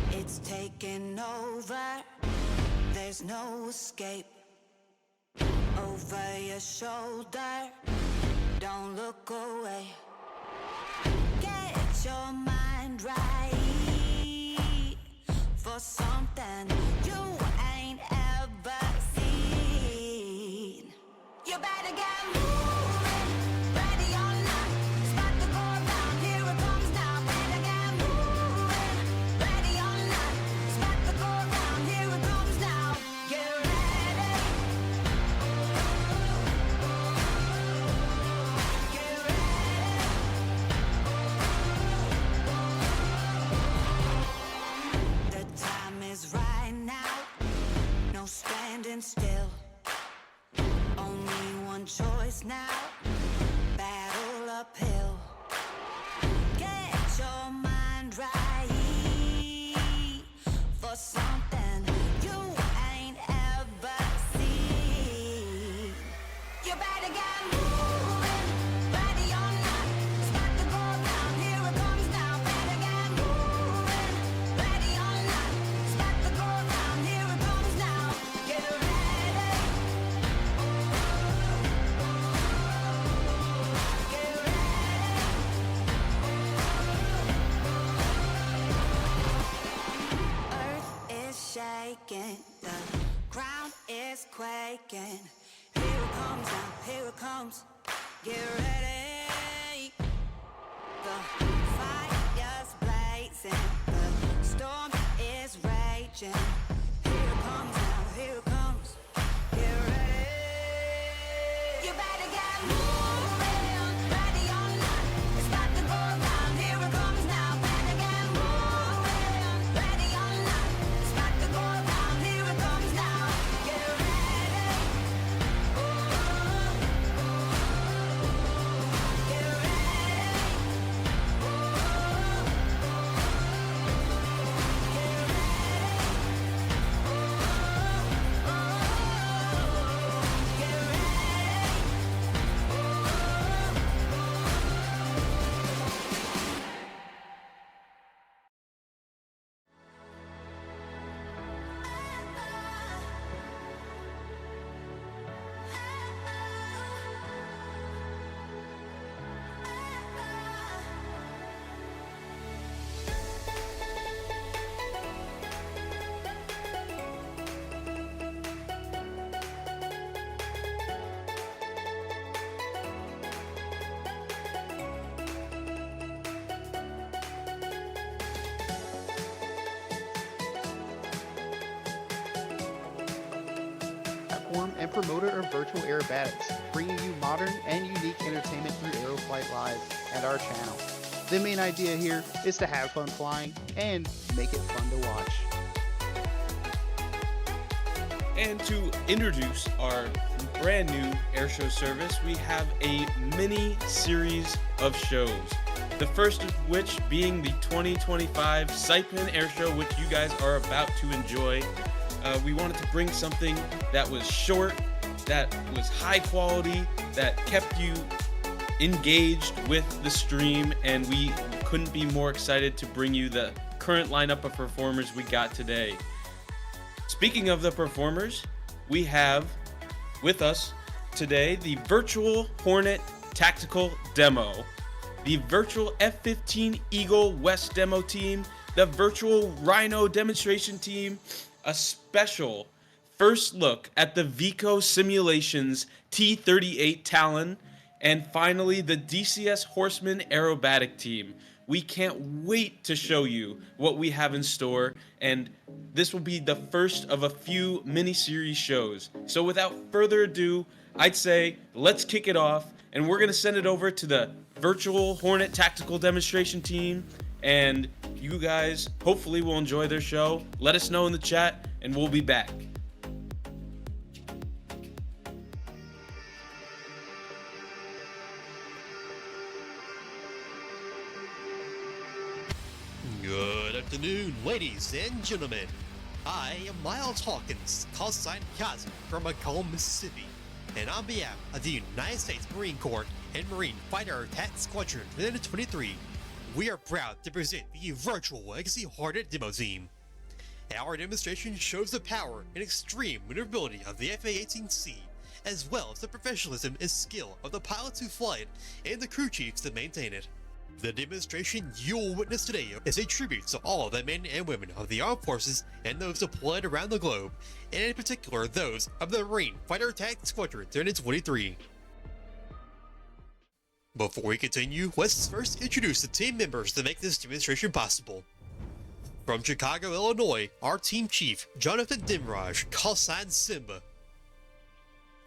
It's taking over, there's no escape. Over your shoulder, don't look away. Get your mind right for something you ain't ever seen. You better get moving, ready or not, spot to go around, here it comes now. Better get moving, ready or not, spot to go around, here it comes now. Get ready, get ready. The time is right now, no standing still. Only one choice now, battle uphill. Get your mind right for something you ain't ever seen. You better get moving, ready or not, spot to go around, here it comes now. Better get moving, ready or not, spot to go around, here it comes now. Get ready. Earth is shaking, the ground is quaking. Here it comes now, here it comes. Get ready. The fire's blazing, the storm is raging. Here it comes now, here it comes. Get ready. You better get moving, ready or not, it's about to go around. Here it comes now. Better get moving, ready or not, it's about to go around. Here it comes now. Get ready. Get Platform and promoter of virtual aerobatics, bringing you modern and unique entertainment through AeroFlight Live and our channel. The main idea here is to have fun flying and make it fun to watch. And to introduce our brand new airshow service, we have a mini series of shows. The first of which being the 2025 Saipan airshow, which you guys are about to enjoy. We wanted to bring something that was short, that was high quality, that kept you engaged with the stream, and we couldn't be more excited to bring you the current lineup of performers we got today. Speaking of the performers, we have with us today the virtual Hornet tactical demo, the virtual F-15 Eagle West demo team, the virtual Rhino demonstration team, a special first look at the Veco Simulations T-38 Talon, and finally the DCS Horsemen Aerobatic team. We can't wait to show you what we have in store, and this will be the first of a few mini-series shows. So without further ado, I'd say let's kick it off, and we're going to send it over to the virtual Hornet tactical demonstration team, and you guys hopefully will enjoy their show. Let us know in the chat, and we'll be back. Good afternoon, ladies and gentlemen. I am Miles Hawkins, call sign Kazi from Macomb, Mississippi, and on behalf of the United States Marine Corps and Marine Fighter Attack Squadron 23, we are proud to present the virtual Legacy Hornet demo team. Our demonstration shows the power and extreme maneuverability of the F-A-18C, as well as the professionalism and skill of the pilots who fly it and the crew chiefs that maintain it. The demonstration you'll witness today is a tribute to all the men and women of the armed forces and those deployed around the globe, and in particular those of the Marine Fighter Attack Squadron 23. Before we continue, let's first introduce the team members that make this demonstration possible. From Chicago, Illinois, our team chief, Jonathan Dimraj, call sign Simba.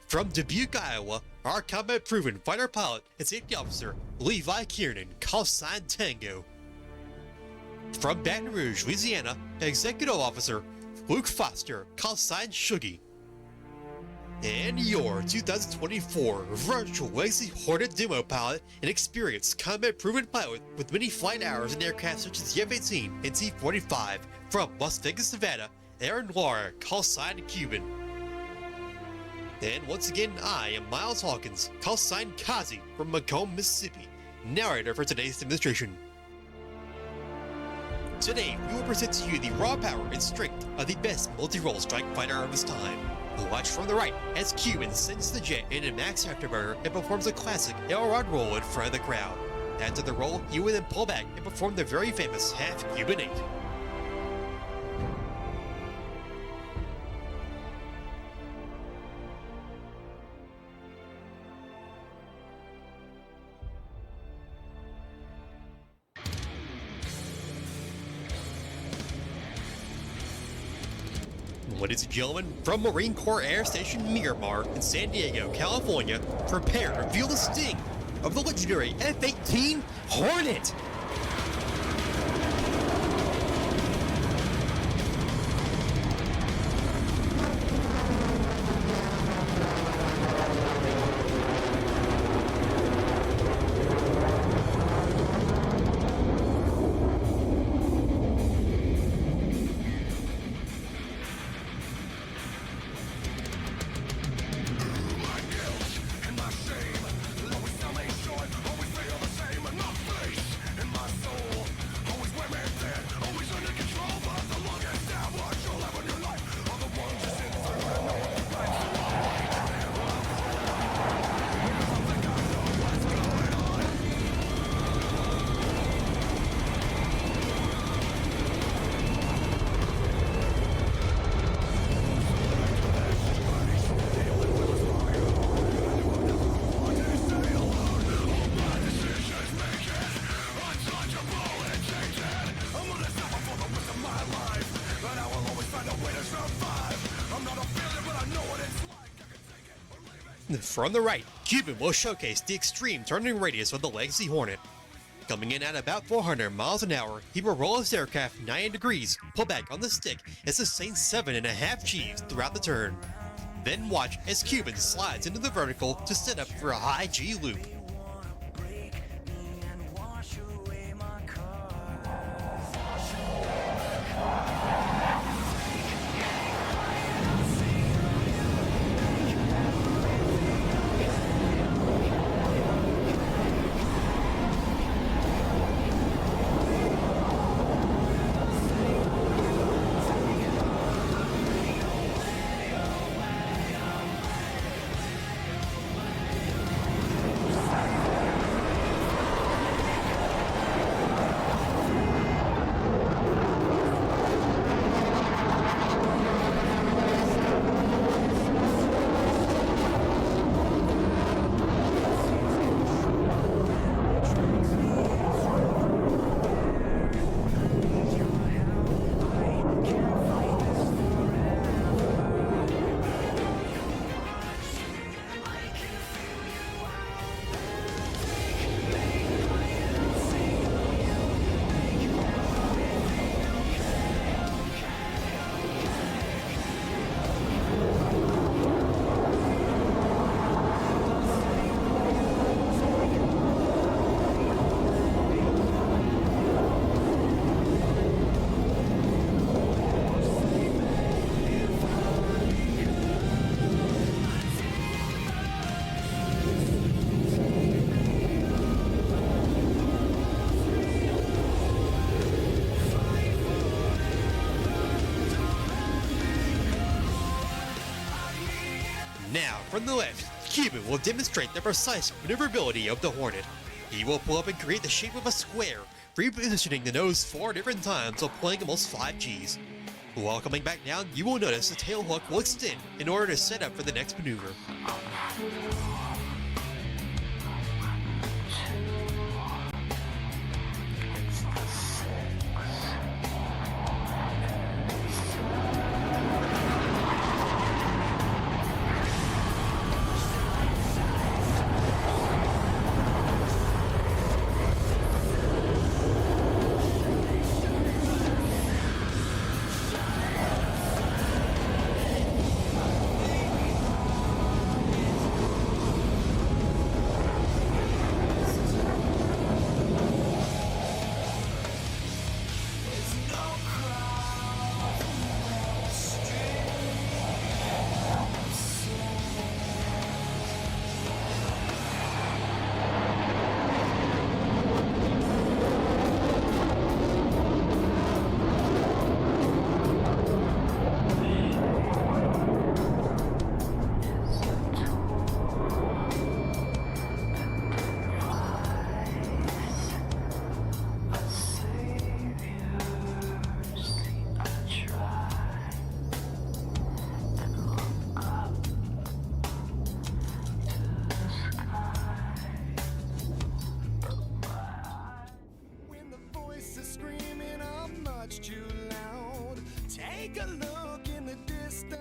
From Dubuque, Iowa, our combat-proven fighter pilot and safety officer, Levi Kiernan, call sign Tango. From Baton Rouge, Louisiana, executive officer, Luke Foster, call sign Shuggy. And your 2024 virtual Legacy Hornet demo pilot and experienced combat-proven pilot with many flight hours in aircraft such as the F-18 and T-45 from Las Vegas, Nevada, Aaron Lara, call sign Cuban. And once again, I am Miles Hawkins, call sign Kazi from Macomb, Mississippi, narrator for today's demonstration. Today, we will present to you the raw power and strength of the best multi-role strike fighter of his time. Watch from the right as Cuban sends the jet in a max afterburner and performs a classic L-rod roll in front of the crowd. After the roll, he will then pull back and perform the very famous half Cuban 8. Ladies and gentlemen, from Marine Corps Air Station Miramar in San Diego, California, prepare to feel the sting of the legendary F-18 Hornet! From the right, Cuban will showcase the extreme turning radius of the Legacy Hornet. Coming in at about 400 miles an hour, he will roll his aircraft 90 degrees, pull back on the stick, and sustain 7.5 Gs throughout the turn. Then watch as Cuban slides into the vertical to set up for a high G loop. on the left, Cuban will demonstrate the precise maneuverability of the Hornet. He will pull up and create the shape of a square, repositioning the nose 4 different times while playing almost 5 Gs. While coming back down, you will notice the tail hook will extend in order to set up for the next maneuver.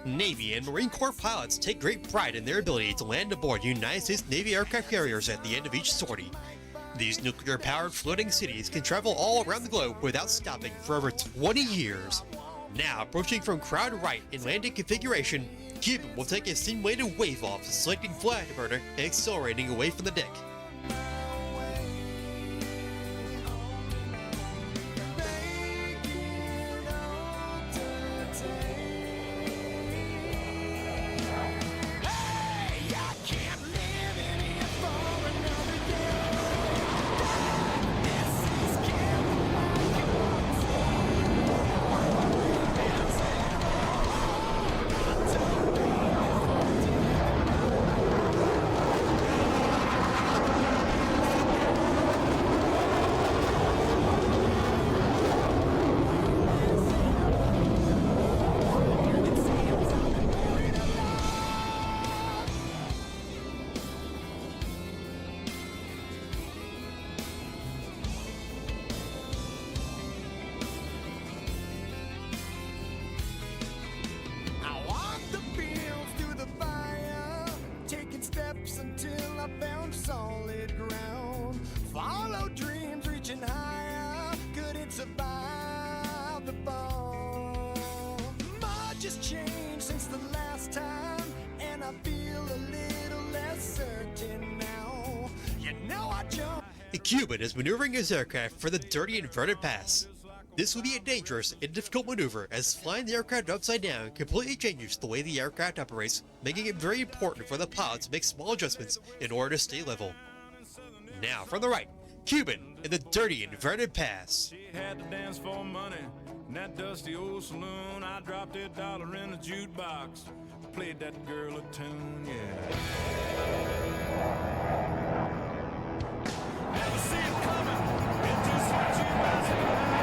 Navy and Marine Corps pilots take great pride in their ability to land aboard United States Navy aircraft carriers at the end of each sortie. These nuclear-powered floating cities can travel all around the globe without stopping for over 20 years. Now, approaching from crowd right in landing configuration, Cuban will take a simulated wave off, selecting flat afterburner and accelerating away from the deck. Until I found solid ground. Follow dreams reaching higher. Couldn't survive the fall. Much has changed since the last time, and I feel a little less certain now. You know I jumped. Cuban is maneuvering his aircraft for the dirty inverted pass. This will be a dangerous and difficult maneuver, as flying the aircraft upside down completely changes the way the aircraft operates, making it very important for the pilot to make small adjustments in order to stay level. Now from the right, Cuban in the dirty inverted pass. She had to dance for money in that dusty old saloon. I dropped $1 in the jukebox, played that girl a tune, yeah. Never see it coming, it just hit you by surprise.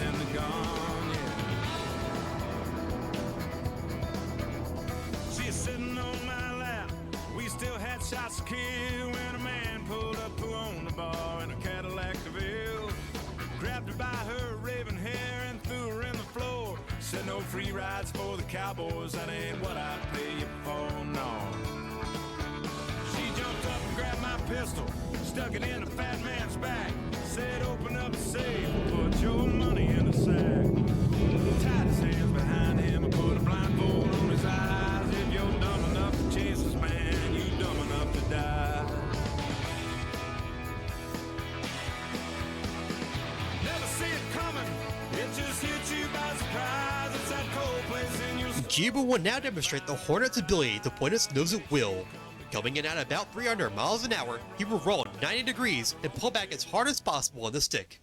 In the gun, yeah. She's sitting on my lap. We still had shots to kill when a man pulled up who owned the bar in a Cadillac DeVille. Grabbed her by her raven hair and threw her in the floor. Said no free rides for the cowboys, that ain't what I'd pay you for, no. She jumped up and grabbed my pistol, stuck it in the fat man's back. Said open up the safe, put your money in the sack. Tied his hands behind him and put a blindfold on his eyes. If you're dumb enough to chase this man, you dumb enough to die. Never see it coming, it just hit you by surprise. It's that cold place in your... Cuban will now demonstrate the Hornet's ability to point its nose at will. Coming in at about 300 miles an hour, he will roll 90 degrees and pull back as hard as possible on the stick.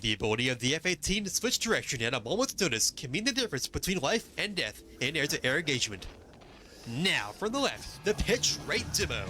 The ability of the F-18 to switch direction at a moment's notice can mean the difference between life and death in air-to-air engagement. Now, from the left, the pitch rate demo.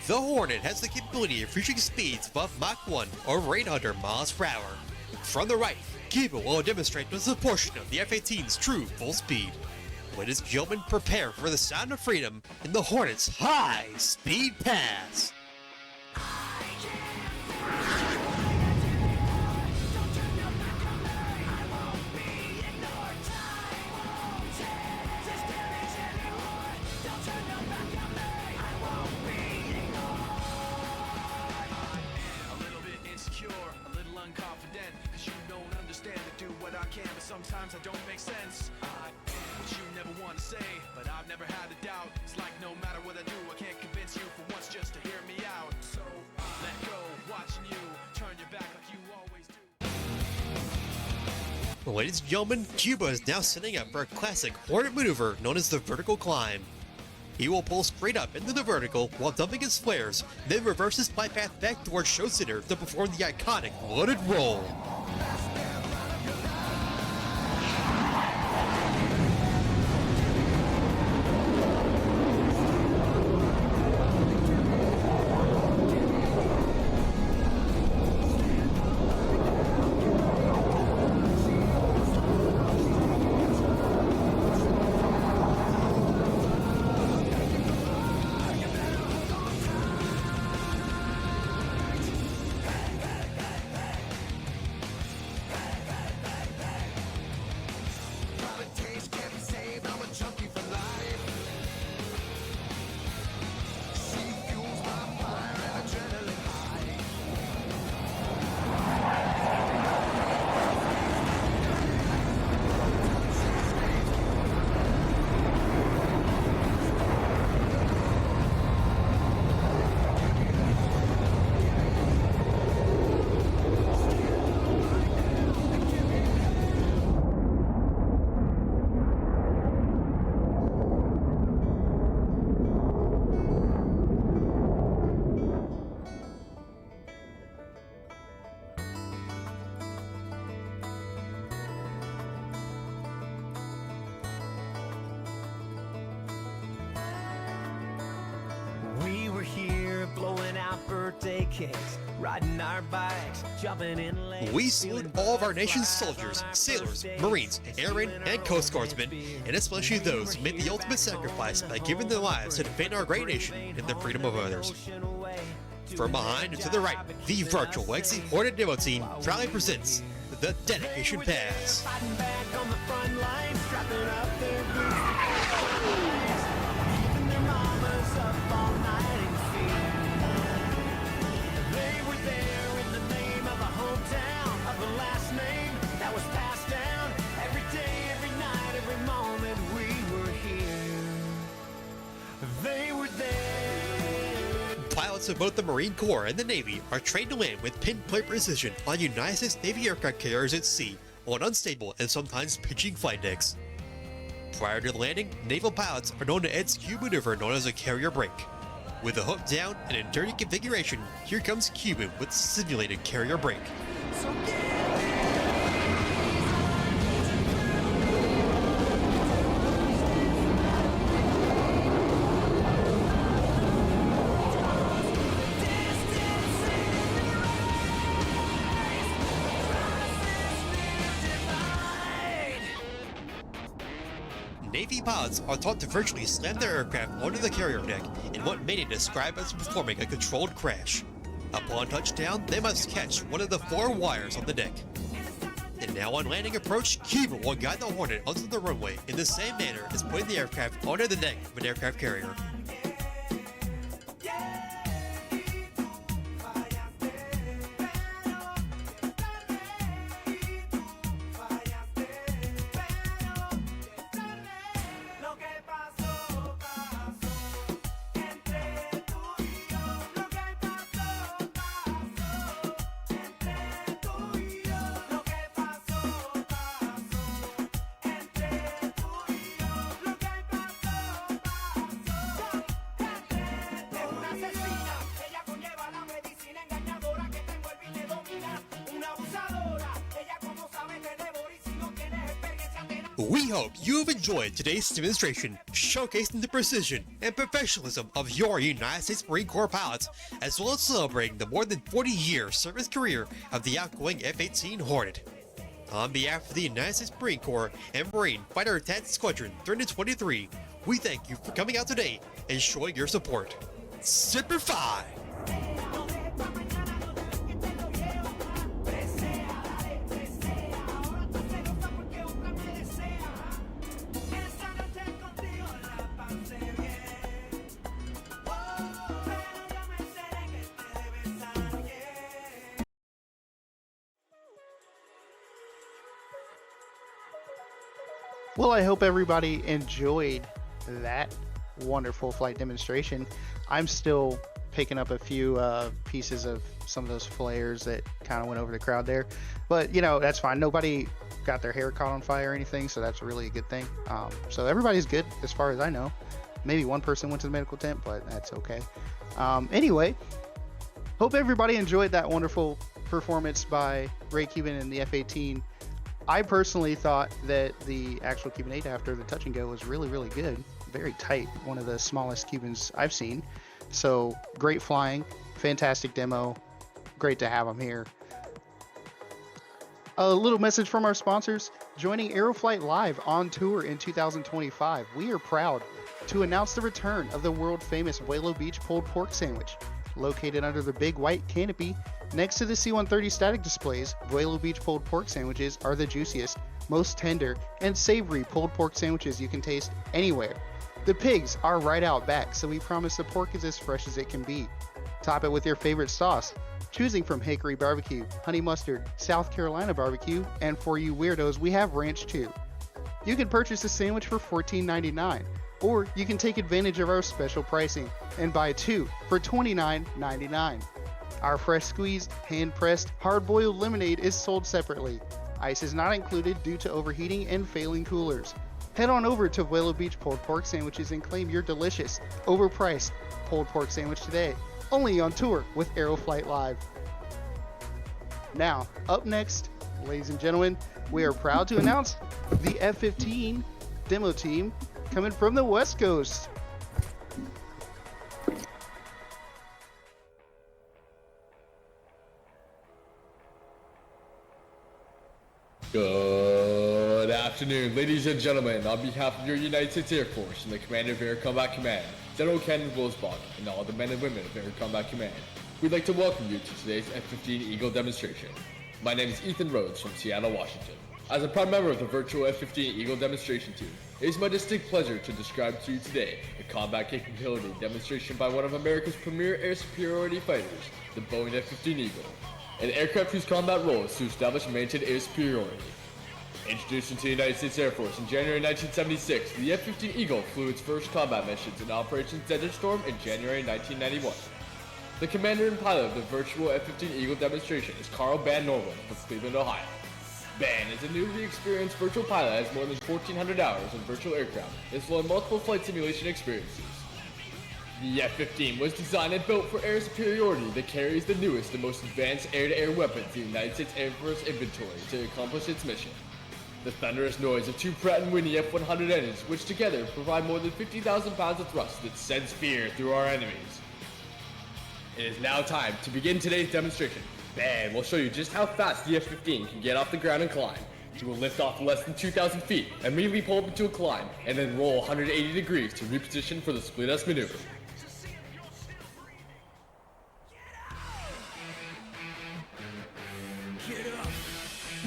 The Hornet has the capability of reaching speeds above Mach 1 or 800 miles per hour. From the right, Cuba will demonstrate just a portion of the F-18's true full speed. Ladies and gentlemen, prepare for the sound of freedom in the Hornet's high-speed pass. Sometimes I don't make sense. I am what you never want to say, but I've never had a doubt. It's like no matter what I do, I can't convince you for once just to hear me out. So let go, watching you turn your back like you always do. Ladies and gentlemen, Cuba is now setting up for a classic Hornet maneuver known as the vertical climb. He will pull straight up into the vertical while dumping his flares, then reverse his flight path back towards show center to perform the iconic loaded roll. birthday cakes, riding our bikes, jumping in lakes. We salute all of our nation's soldiers, sailors, Marines, Airmen, and Coast Guardsmen, and especially those who made the ultimate sacrifice by giving their lives to defend our great nation and the freedom of others. From behind and to the right, the virtual Legacy Hornet demo team proudly presents the Dedication Pass. Fighting back on the front lines, strapping up their boots, keeping their mamas up all night in fear. They were there in the name of a hometown, of a last name that was passed down. Every day, every night, every moment we were here. They were there. Pilots of both the Marine Corps and the Navy are trained to land with pinpoint precision on United States Navy aircraft carriers at sea on unstable and sometimes pitching flight decks. Prior to the landing, naval pilots are known to execute a maneuver known as a carrier break. With the hook down and in dirty configuration, here comes Cuban with simulated carrier brake. So get Navy pilots are taught to virtually slam their aircraft onto the carrier deck in what many describe as performing a controlled crash. Upon touchdown, they must catch one of the 4 wires on the deck. And now on landing approach, Cuban will guide the Hornet onto the runway in the same manner as putting the aircraft onto the deck of an aircraft carrier. We hope you have enjoyed today's demonstration, showcasing the precision and professionalism of your United States Marine Corps pilots, as well as celebrating the more than 40-year service career of the outgoing F-18 Hornet. On behalf of the United States Marine Corps and Marine Fighter Attack Squadron 323, we thank you for coming out today and showing your support. Semper Fi! Well, I hope everybody enjoyed that wonderful flight demonstration. I'm still picking up a few pieces of some of those flares that kind of went over the crowd there, but you know, that's fine. Nobody got their hair caught on fire or anything, so that's really a good thing. So everybody's good as far as I know. Maybe one person went to the medical tent, but that's okay. Anyway, hope everybody enjoyed that wonderful performance by Ray Cuban and the F-18. I personally thought that the actual Cuban 8 after the touch and go was really, really good. Very tight. One of the smallest Cubans I've seen. So great flying, fantastic demo. Great to have them here. A little message from our sponsors. Joining AeroFlight Live on tour in 2025, we are proud to announce the return of the world famous Whalo Beach pulled pork sandwich. Located under the big white canopy next to the C-130 static displays, Whalo Beach pulled pork sandwiches are the juiciest, most tender, and savory pulled pork sandwiches you can taste anywhere. The pigs are right out back, so we promise the pork is as fresh as it can be. Top it with your favorite sauce, choosing from Hickory Barbecue, Honey Mustard, South Carolina Barbecue, and for you weirdos, we have ranch too. You can purchase a sandwich for $14.99, or you can take advantage of our special pricing and buy 2 for $29.99. Our fresh squeezed, hand-pressed, hard-boiled lemonade is sold separately. Ice is not included due to overheating and failing coolers. Head on over to Whalo Beach pulled pork sandwiches and claim your delicious, overpriced pulled pork sandwich today. Only on tour with AeroFlight Live. Now, up next, ladies and gentlemen, we are proud to announce the F-15 demo team coming from the West Coast. Good afternoon, ladies and gentlemen. On behalf of your United States Air Force and the Commander of Air Combat Command, General Ken Wilsbach, and all the men and women of Air Combat Command, we'd like to welcome you to today's F-15 Eagle demonstration. My name is Ethan Rhodes from Seattle, Washington. As a proud member of the virtual F-15 Eagle demonstration team, it is my distinct pleasure to describe to you today a combat capability demonstration by one of America's premier air superiority fighters, the Boeing F-15 Eagle, an aircraft whose combat role is to establish and maintain air superiority. Introduced into the United States Air Force in January 1976, the F-15 Eagle flew its first combat missions in Operation Desert Storm in January 1991. The commander and pilot of the virtual F-15 Eagle demonstration is Carl Van Norwell from Cleveland, Ohio. Van is a newly experienced virtual pilot that has more than 1,400 hours of virtual aircraft and has flown multiple flight simulation experiences. The F-15 was designed and built for air superiority that carries the newest and most advanced air-to-air weapons in the United States Air Force inventory to accomplish its mission. The thunderous noise of two Pratt & Whitney F-100 engines, which together provide more than 50,000 pounds of thrust that sends fear through our enemies. It is now time to begin today's demonstration. And we'll show you just how fast the F-15 can get off the ground and climb. It will lift off less than 2,000 feet, immediately pull up into a climb, and then roll 180 degrees to reposition for the split-us maneuver.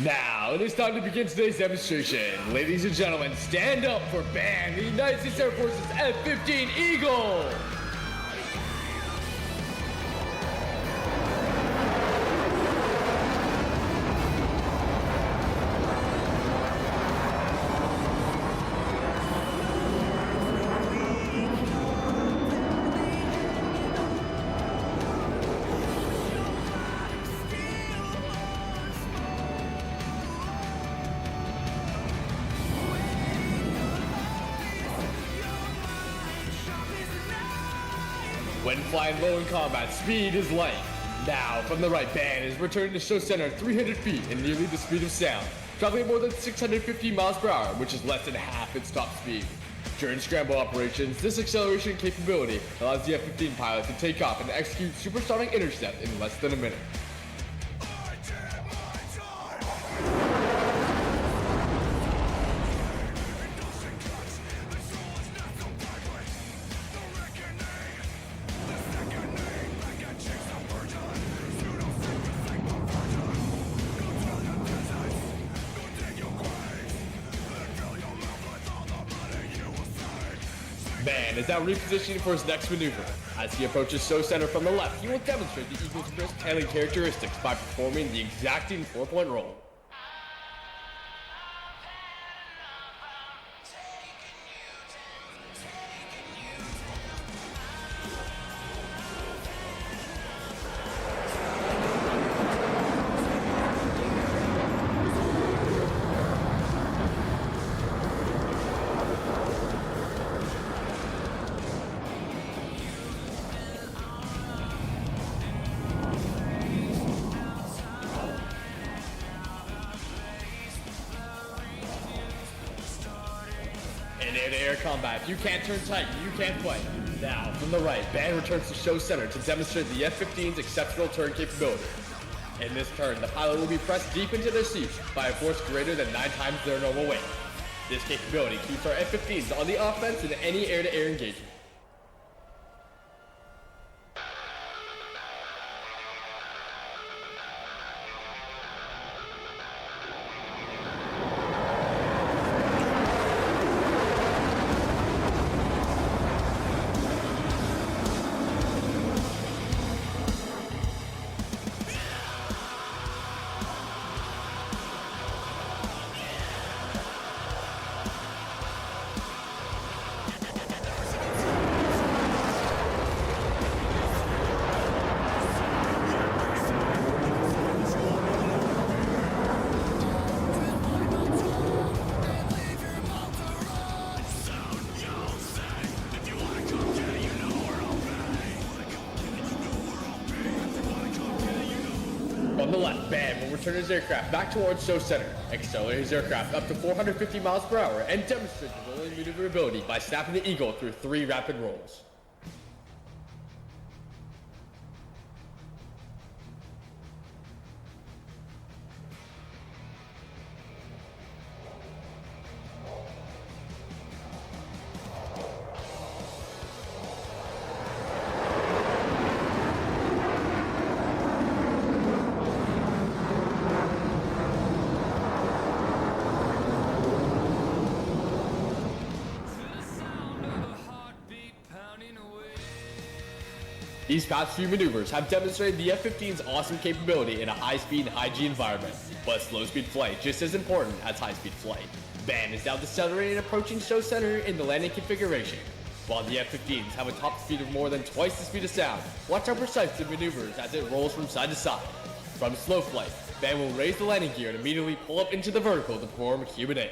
Now, it is time to begin today's demonstration. Ladies and gentlemen, stand up for BAM, the United States Air Force's F-15 Eagle! When flying low in combat, speed is light. Now, from the right, BAM is returning to show center at 300 feet and nearly the speed of sound, traveling more than 650 miles per hour, which is less than half its top speed. During scramble operations, this acceleration capability allows the F-15 pilot to take off and execute supersonic intercept in less than a minute. BAM is now repositioning for his next maneuver. As he approaches show center from the left, he will demonstrate the Eagle's crisp handling characteristics by performing the exacting 4-point roll. In air-to-air combat, if you can't turn tight, you can't fight. Now, from the right, BAM returns to show center to demonstrate the F-15's exceptional turn capability. In this turn, the pilot will be pressed deep into their seat by a force greater than 9 times their normal weight. This capability keeps our F-15s on the offense in any air-to-air engagement. On the left, BAM will return his aircraft back towards show center, accelerate his aircraft up to 450 miles per hour, and demonstrate the rolling maneuverability by snapping the Eagle through 3 rapid rolls. These past few maneuvers have demonstrated the F-15's awesome capability in a high-speed, high-G environment, but slow-speed flight just as important as high-speed flight. BAM is now decelerating and approaching show center in the landing configuration. While the F-15s have a top speed of more than twice the speed of sound, watch how precise the maneuvers as it rolls from side to side. From slow flight, BAM will raise the landing gear and immediately pull up into the vertical to perform a Q&A.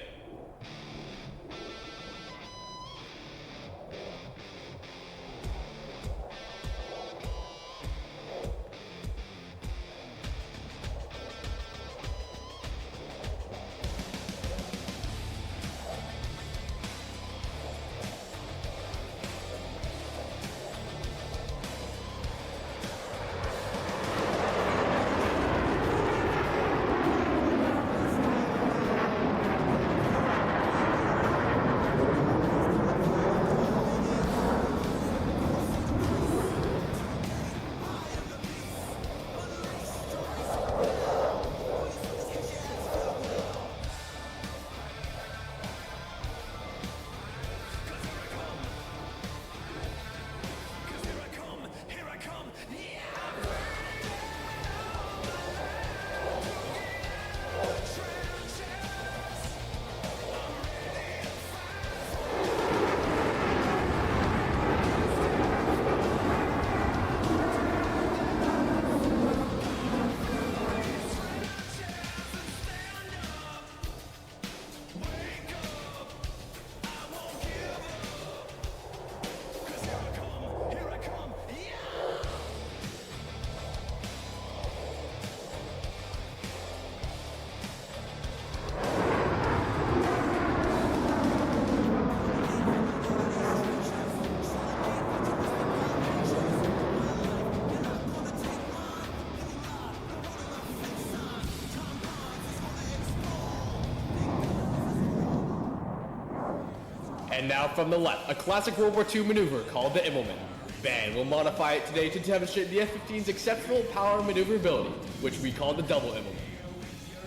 And now from the left, a classic World War II maneuver called the Immelman. Ben will modify it today to demonstrate the F-15's exceptional power maneuverability, which we call the double Immelman.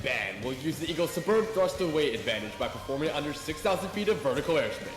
Ben will use the Eagle's superb thrust and weight advantage by performing under 6,000 feet of vertical airspace.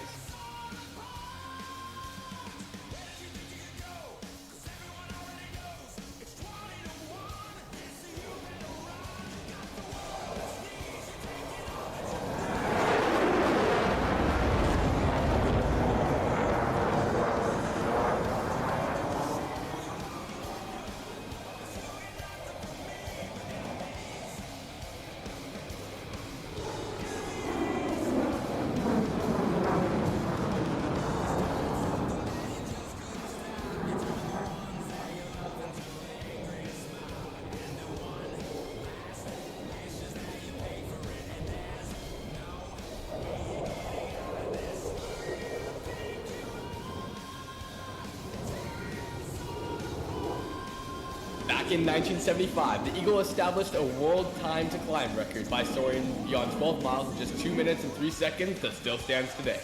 Back in 1975, the Eagle established a world time to climb record by soaring beyond 12 miles in just 2 minutes and 3 seconds that still stands today.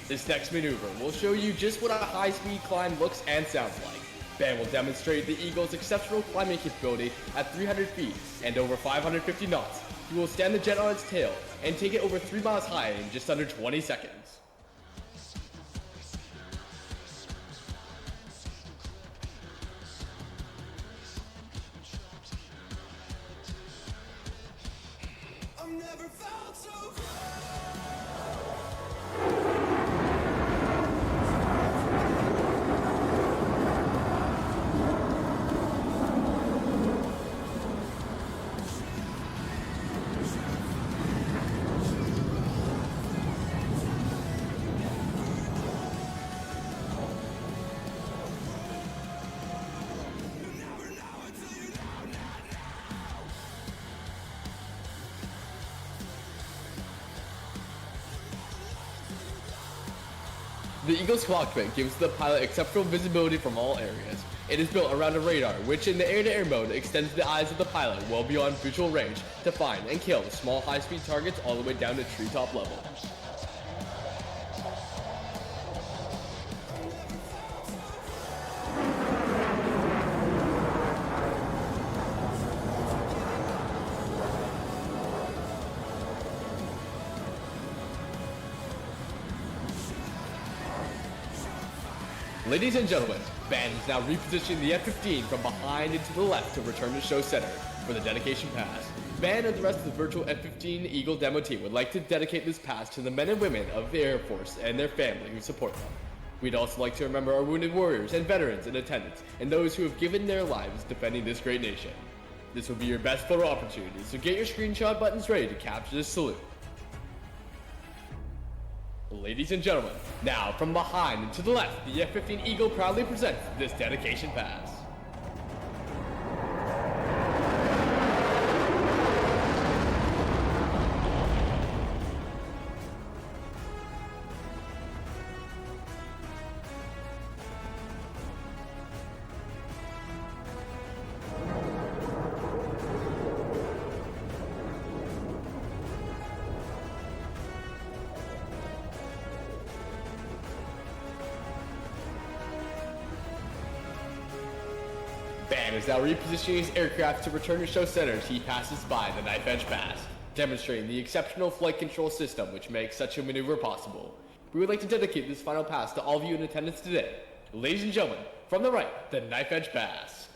This next maneuver will show you just what a high-speed climb looks and sounds like. Ben will demonstrate the Eagle's exceptional climbing capability at 300 feet and over 550 knots. He will stand the jet on its tail and take it over 3 miles high in just under 20 seconds. I've never felt so The Eagle's cockpit gives the pilot exceptional visibility from all areas. It is built around a radar, which in the air-to-air mode extends the eyes of the pilot well beyond visual range to find and kill small high-speed targets all the way down to treetop level. Ladies and gentlemen, Ben is now repositioning the F-15 from behind and to the left to return to show center for the dedication pass. Ben and the rest of the virtual F-15 Eagle demo team would like to dedicate this pass to the men and women of the Air Force and their family who support them. We'd also like to remember our wounded warriors and veterans in attendance and those who have given their lives defending this great nation. This will be your best photo opportunity, so get your screenshot buttons ready to capture this salute. Ladies and gentlemen, now from behind and to the left, the F-15 Eagle proudly presents this dedication pass. Ben is now repositioning his aircraft to return to show center as he passes by the knife edge pass, demonstrating the exceptional flight control system which makes such a maneuver possible. We would like to dedicate this final pass to all of you in attendance today. Ladies and gentlemen, from the right, the knife edge pass.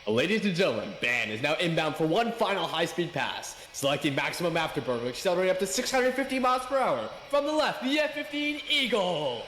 Ladies and gentlemen, Ben is now inbound for one final high-speed pass, selecting maximum afterburner, accelerating up to 650 miles per hour. From the left, the F-15 Eagle.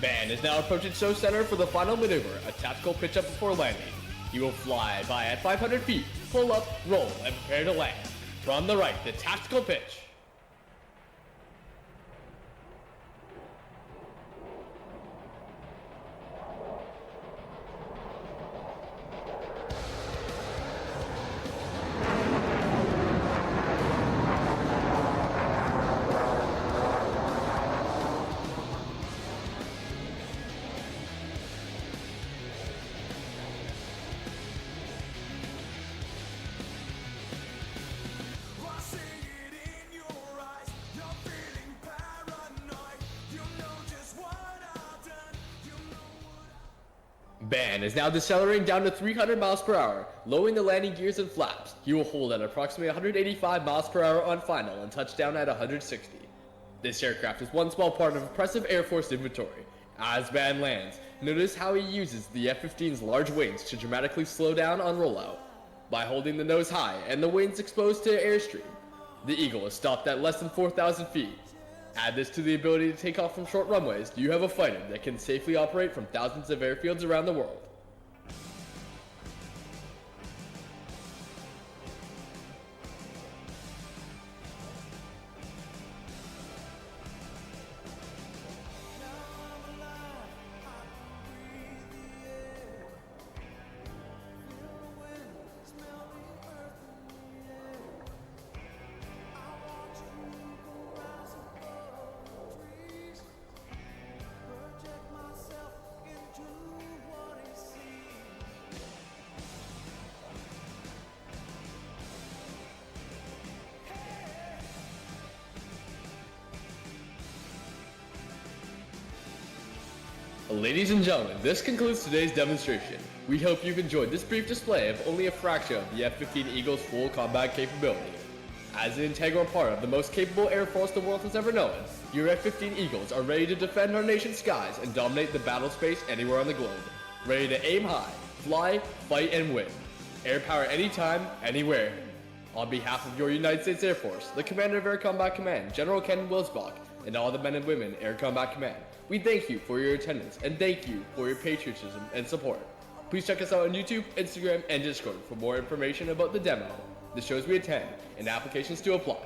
Ben is now approaching show center for the final maneuver, a tactical pitch up before landing. He will fly by at 500 feet, pull up, roll, and prepare to land. From the right, the tactical pitch. I see it in your eyes. You're feeling paranoid. You know just what I've done. You know what Ben is now decelerating down to 300 miles per hour, lowering the landing gears and flaps. He will hold at approximately 185 miles per hour on final and touch down at 160. This aircraft is one small part of impressive Air Force inventory. As Ben lands, notice how he uses the F-15's large wings to dramatically slow down on rollout. By holding the nose high and the wings exposed to airstream, the Eagle is stopped at less than 4,000 feet. Add this to the ability to take off from short runways, you have a fighter that can safely operate from thousands of airfields around the world. project myself into what I see. Ladies and gentlemen, this concludes today's demonstration. We hope you've enjoyed this brief display of only a fraction of the F-15 Eagle's full combat capability. As an integral part of the most capable Air Force the world has ever known, your F-15 Eagles are ready to defend our nation's skies and dominate the battle space anywhere on the globe. Ready to aim high, fly, fight, and win. Air power anytime, anywhere. On behalf of your United States Air Force, the Commander of Air Combat Command, General Ken Wilsbach, and all the men and women Air Combat Command, we thank you for your attendance and thank you for your patriotism and support. Please check us out on YouTube, Instagram, and Discord for more information about the demo, the shows we attend, and applications to apply.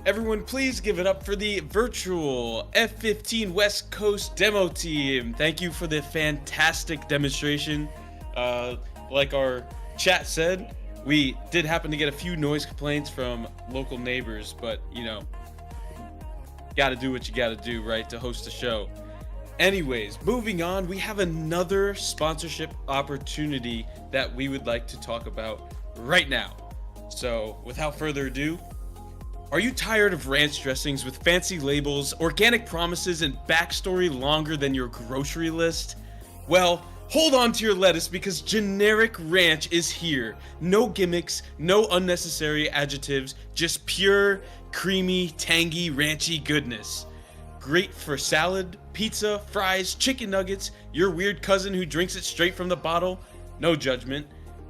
Everyone, please give it up for the virtual F-15 West Coast demo team. Thank you for the fantastic demonstration. Like our chat said, we did happen to get a few noise complaints from local neighbors, but you know, gotta do what you gotta do, right, to host a show. Anyways, moving on, we have another sponsorship opportunity that we would like to talk about right now. So, without further ado, are you tired of ranch dressings with fancy labels, organic promises, and backstory longer than your grocery list? Well, hold on to your lettuce because generic ranch is here. No gimmicks, no unnecessary adjectives, just pure, creamy, tangy, ranchy goodness. Great for salad, pizza, fries, chicken nuggets, your weird cousin who drinks it straight from the bottle. No judgment.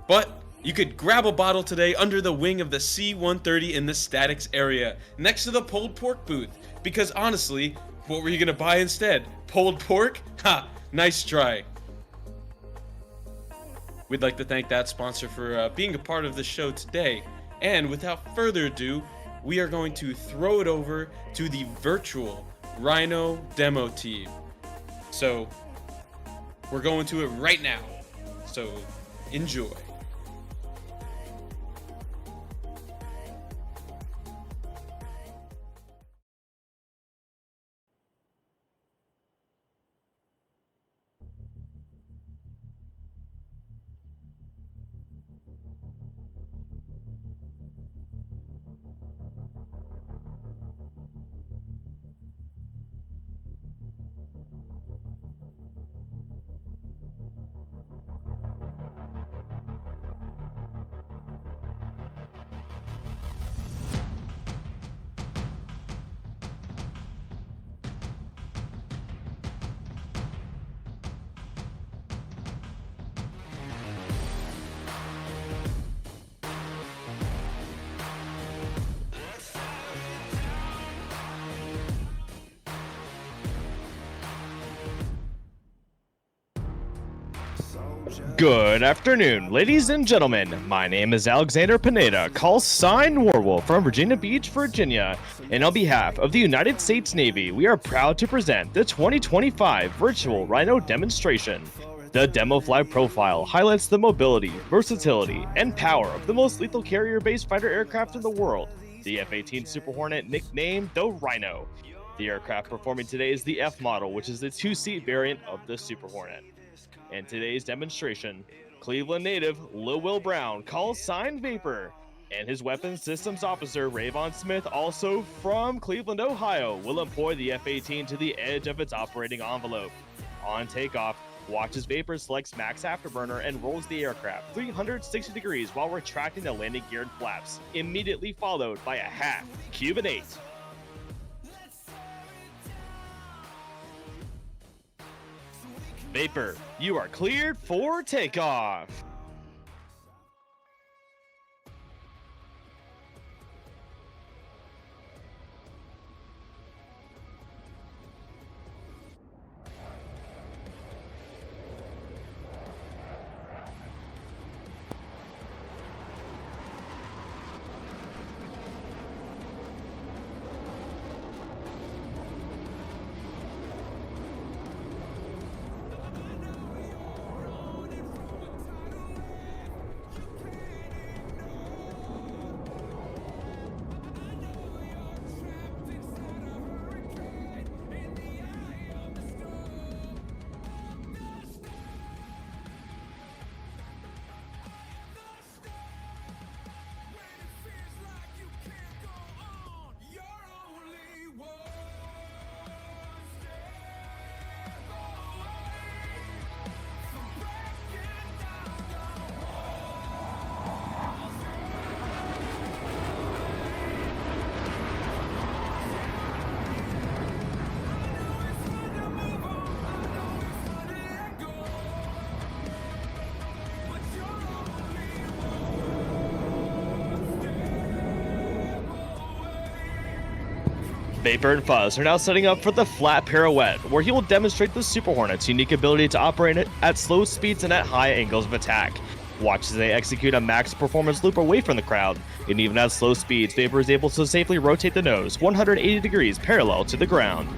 But you could grab a bottle today under the wing of the C-130 in the Statics area, next to the pulled pork booth. Because honestly, what were you gonna buy instead? Pulled pork? Ha! Nice try. We'd like to thank that sponsor for being a part of the show today. And without further ado, we are going to throw it over to the virtual Rhino demo team. So, we're going to it right now. So, enjoy. Good afternoon, ladies and gentlemen. My name is Alexander Pineda, call sign Warwolf from Virginia Beach, Virginia. And on behalf of the United States Navy, we are proud to present the 2025 Virtual Rhino demonstration. The Demo Flight Profile highlights the mobility, versatility, and power of the most lethal carrier-based fighter aircraft in the world, the F-18 Super Hornet, nicknamed the Rhino. The aircraft performing today is the F model, which is the two-seat variant of the Super Hornet. In today's demonstration, Cleveland native Lil Will Brown, call sign Vapor, and his weapons systems officer Rayvon Smith, also from Cleveland, Ohio, will employ the F-18 to the edge of its operating envelope. On takeoff, watch as Vapor selects max afterburner and rolls the aircraft 360 degrees while retracting the landing geared flaps, immediately followed by a half Cuban 8. Vapor, you are cleared for takeoff. Vapor and Fuzz are now setting up for the flat pirouette, where he will demonstrate the Super Hornet's unique ability to operate at slow speeds and at high angles of attack. Watch as they execute a max performance loop away from the crowd, and even at slow speeds, Vapor is able to safely rotate the nose 180 degrees parallel to the ground.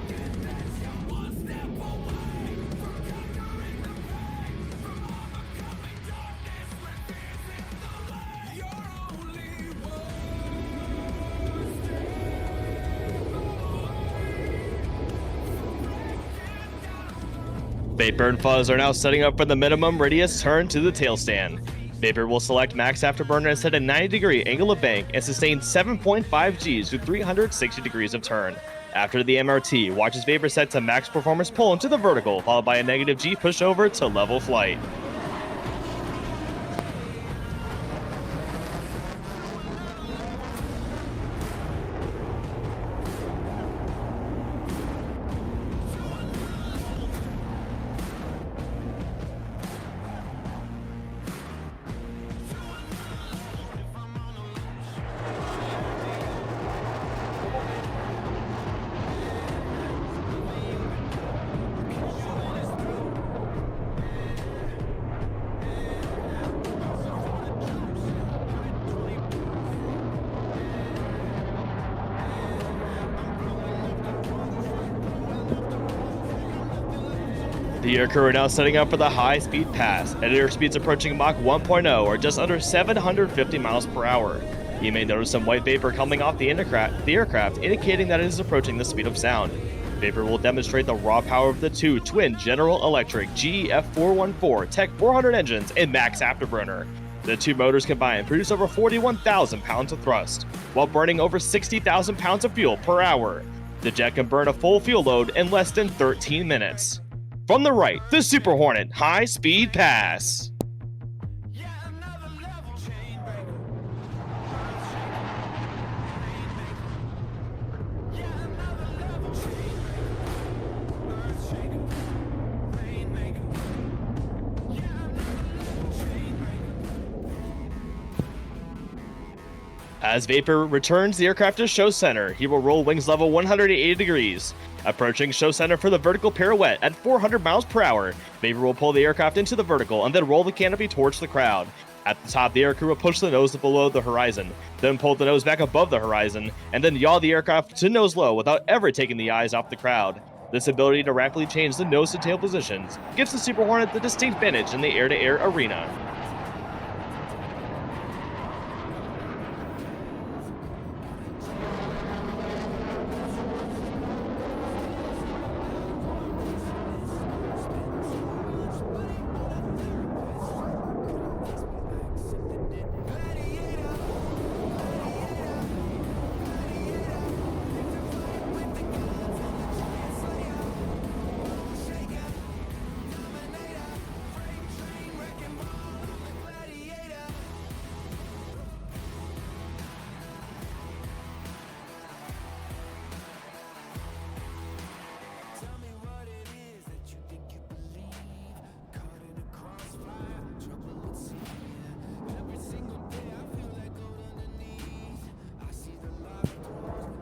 Vapor and Fuzz are now setting up for the minimum radius turn to the tail stand. Vapor will select max afterburner and set a 90-degree angle of bank and sustain 7.5 Gs with 360 degrees of turn. After the MRT, watch as Vapor set to max performance pull into the vertical, followed by a negative G push over to level flight. The air crew are now setting up for the high-speed pass, at airspeeds approaching Mach 1.0 or just under 750 miles per hour. You may notice some white vapor coming off the aircraft, indicating that it is approaching the speed of sound. Vapor will demonstrate the raw power of the two twin General Electric GEF414 Tech 400 engines and max afterburner. The two motors combined produce over 41,000 pounds of thrust, while burning over 60,000 pounds of fuel per hour. The jet can burn a full fuel load in less than 13 minutes. From the right, the Super Hornet high-speed pass. As Vapor returns the aircraft to show center, he will roll wings level 180 degrees. Approaching show center for the vertical pirouette at 400 miles per hour, Vapor will pull the aircraft into the vertical and then roll the canopy towards the crowd. At the top, the aircrew will push the nose below the horizon, then pull the nose back above the horizon, and then yaw the aircraft to nose low without ever taking the eyes off the crowd. This ability to rapidly change the nose to tail positions gives the Super Hornet the distinct advantage in the air-to-air arena.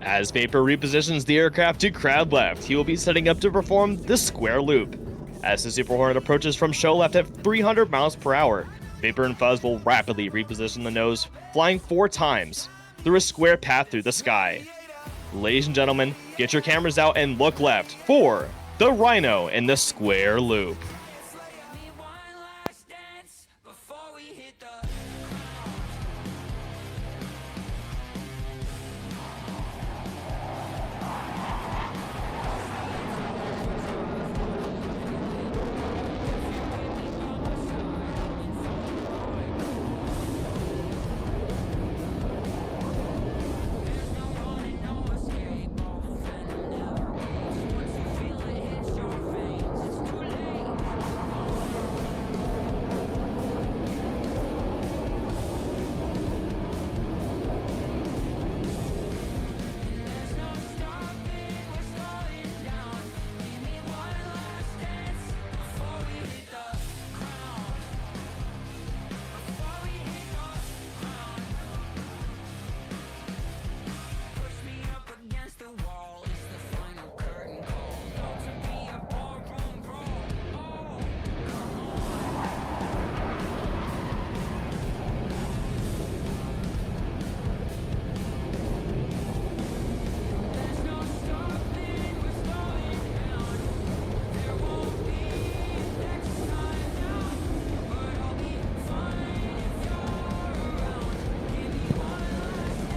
As Vapor repositions the aircraft to crowd left, he will be setting up to perform the square loop. As the Super Hornet approaches from show left at 300 miles per hour, Vapor and Fuzz will rapidly reposition the nose, flying 4 times through a square path through the sky. Ladies and gentlemen, get your cameras out and look left for the Rhino in the square loop.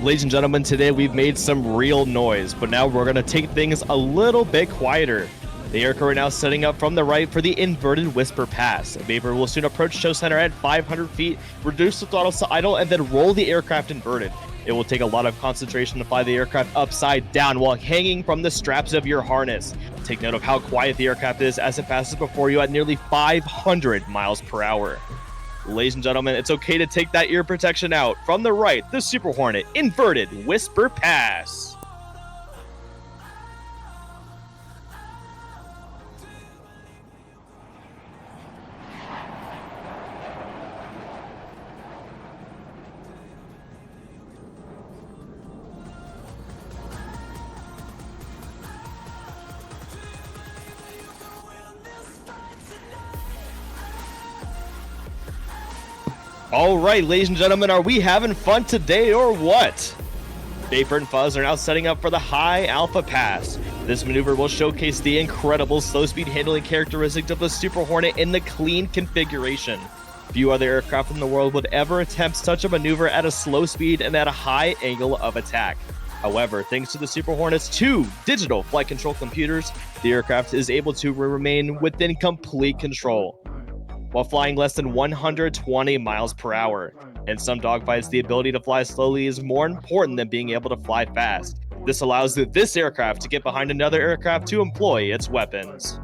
Ladies and gentlemen, today we've made some real noise, but now we're going to take things a little bit quieter. The aircrew are now setting up from the right for the inverted whisper pass. Vapor will soon approach show center at 500 feet, reduce the throttles to idle, and then roll the aircraft inverted. It will take a lot of concentration to fly the aircraft upside down while hanging from the straps of your harness. Take note of how quiet the aircraft is as it passes before you at nearly 500 miles per hour. Ladies and gentlemen, it's okay to take that ear protection out. From the right, the Super Hornet inverted whisper pass. All right, ladies and gentlemen, are we having fun today or what? Vapor and Fuzz are now setting up for the high alpha pass. This maneuver will showcase the incredible slow speed handling characteristics of the Super Hornet in the clean configuration. Few other aircraft in the world would ever attempt such a maneuver at a slow speed and at a high angle of attack. However, thanks to the Super Hornet's 2 digital flight control computers, the aircraft is able to remain within complete control while flying less than 120 miles per hour. In some dogfights, the ability to fly slowly is more important than being able to fly fast. This allows this aircraft to get behind another aircraft to employ its weapons.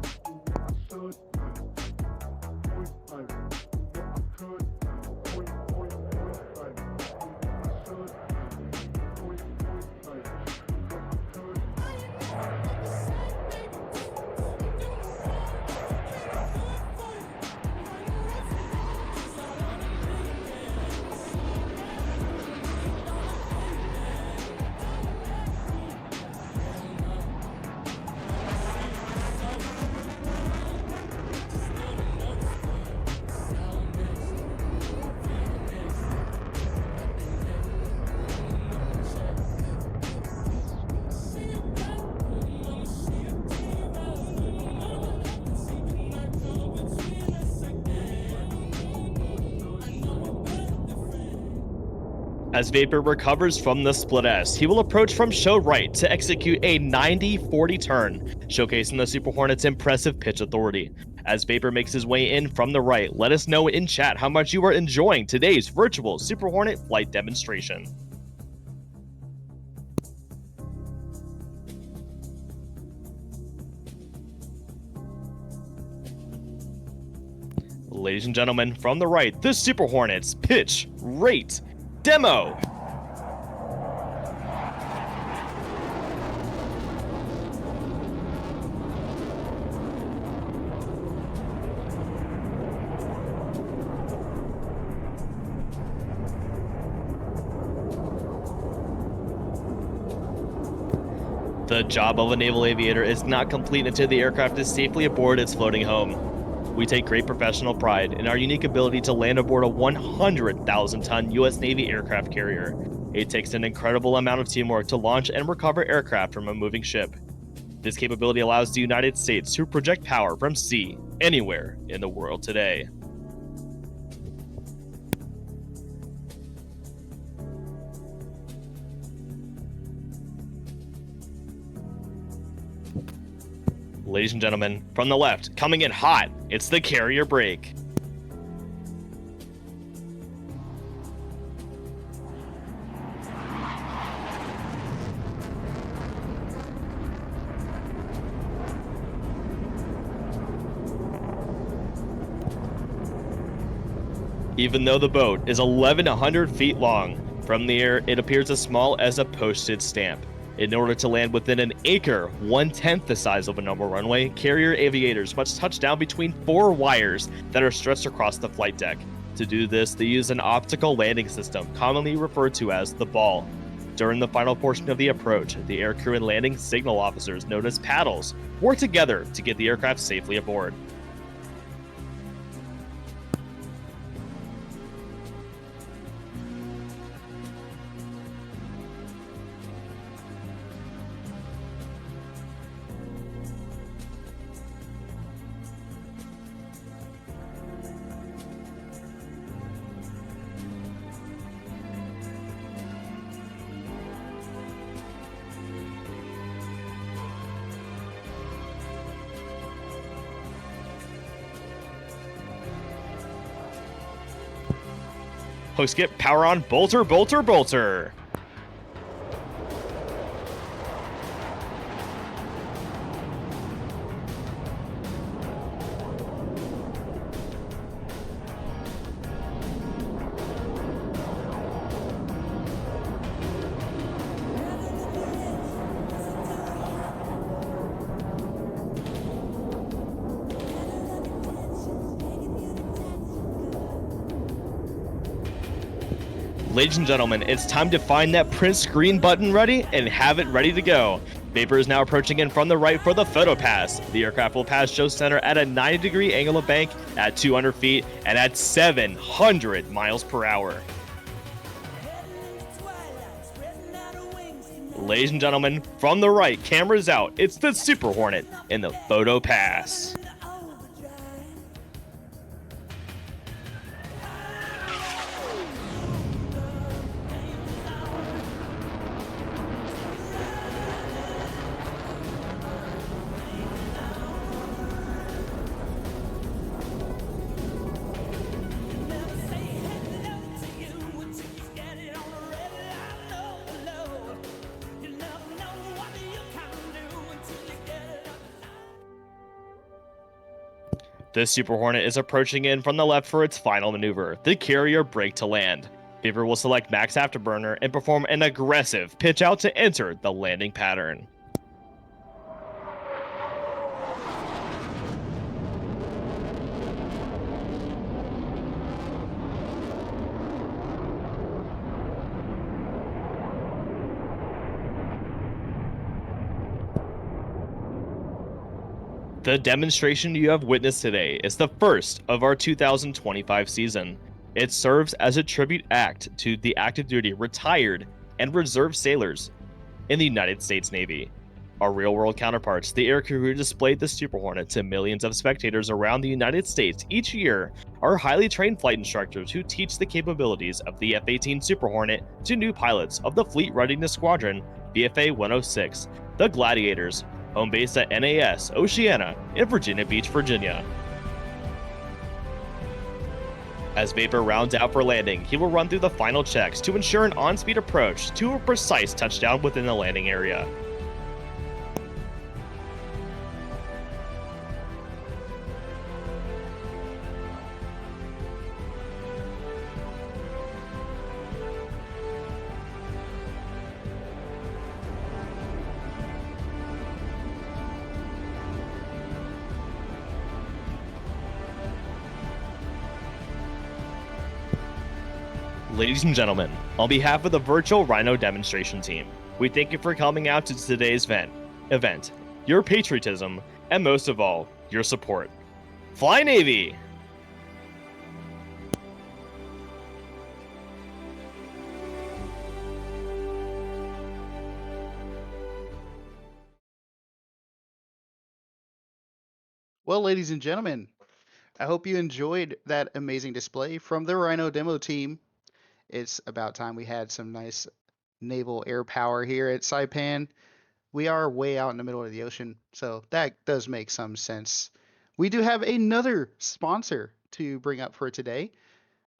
As Vapor recovers from the split S, he will approach from show right to execute a 90-40 turn, showcasing the Super Hornet's impressive pitch authority. As Vapor makes his way in from the right, let us know in chat how much you are enjoying today's virtual Super Hornet flight demonstration. Ladies and gentlemen, from the right, the Super Hornets pitch rate demo. The job of a naval aviator is not complete until the aircraft is safely aboard its floating home. We take great professional pride in our unique ability to land aboard a 100,000-ton U.S. Navy aircraft carrier. It takes an incredible amount of teamwork to launch and recover aircraft from a moving ship. This capability allows the United States to project power from sea anywhere in the world today. Ladies and gentlemen, from the left, coming in hot, it's the carrier brake. Even though the boat is 1,100 feet long, from the air it appears as small as a postage stamp. In order to land within an acre, 1/10 the size of a normal runway, carrier aviators must touch down between 4 wires that are stretched across the flight deck. To do this, they use an optical landing system, commonly referred to as the ball. During the final portion of the approach, the aircrew and landing signal officers, known as paddles, work together to get the aircraft safely aboard. Hook skip, power on, bolter, bolter, bolter. Ladies and gentlemen, it's time to find that print screen button ready and have it ready to go. Vapor is now approaching in from the right for the photo pass. The aircraft will pass show center at a 90-degree angle of bank at 200 feet and at 700 miles per hour. Ladies and gentlemen, from the right, cameras out, it's the Super Hornet in the photo pass. The Super Hornet is approaching in from the left for its final maneuver, the carrier brake to land. Vapor will select max afterburner and perform an aggressive pitch out to enter the landing pattern. The demonstration you have witnessed today is the first of our 2025 season. It serves as a tribute act to the active duty, retired, and reserve sailors in the United States Navy. Our real-world counterparts, the aircrew who displayed the Super Hornet to millions of spectators around the United States each year, are highly trained flight instructors who teach the capabilities of the F-18 Super Hornet to new pilots of the Fleet Readiness Squadron, VFA 106, the Gladiators, home base at NAS, Oceana, in Virginia Beach, Virginia. As Vapor rounds out for landing, he will run through the final checks to ensure an on-speed approach to a precise touchdown within the landing area. Ladies and gentlemen, on behalf of the virtual Rhino demonstration team, we thank you for coming out to today's event, your patriotism, and most of all, your support. Fly Navy! Well, ladies and gentlemen, I hope you enjoyed that amazing display from the Rhino demo team. It's about time we had some nice naval air power here at Saipan. We are way out in the middle of the ocean, so that does make some sense. We do have another sponsor to bring up for today.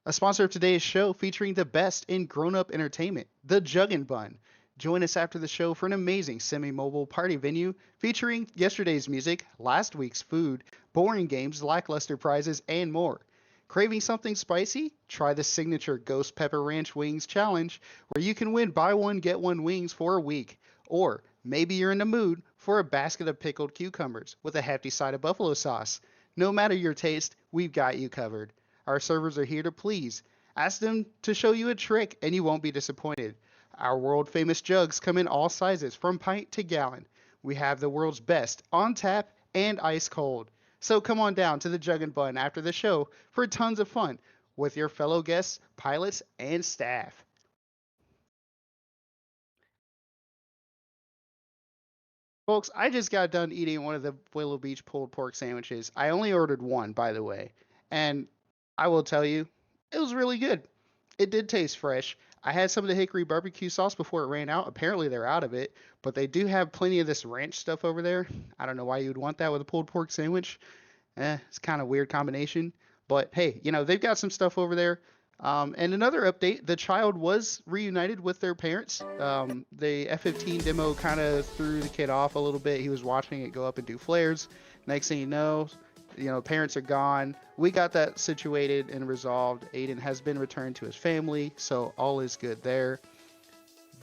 A sponsor of today's show featuring the best in grown-up entertainment, the Juggin' Bun. Join us after the show for an amazing semi-mobile party venue featuring yesterday's music, last week's food, boring games, lackluster prizes, and more. Craving something spicy? Try the signature Ghost Pepper Ranch Wings Challenge, where you can win buy one, get one wings for a week. Or maybe you're in the mood for a basket of pickled cucumbers with a hefty side of buffalo sauce. No matter your taste, we've got you covered. Our servers are here to please. Ask them to show you a trick and you won't be disappointed. Our world famous jugs come in all sizes from pint to gallon. We have the world's best on tap and ice cold. So come on down to the Juggin' Bun after the show for tons of fun with your fellow guests, pilots, and staff. Folks, I just got done eating one of the Willow Beach pulled pork sandwiches. I only ordered one, by the way. And I will tell you, it was really good. It did taste fresh. I had some of the hickory barbecue sauce before it ran out. Apparently they're out of it, but they do have plenty of this ranch stuff over there. I don't know why you would want that with a pulled pork sandwich. It's kind of weird combination, but hey, they've got some stuff over there. And another update, the child was reunited with their parents. The F-15 demo kind of threw the kid off a little bit. He was watching it go up and do flares. Next thing you know, parents are gone. We got that situated and resolved. Aiden has been returned to his family, so all is good there.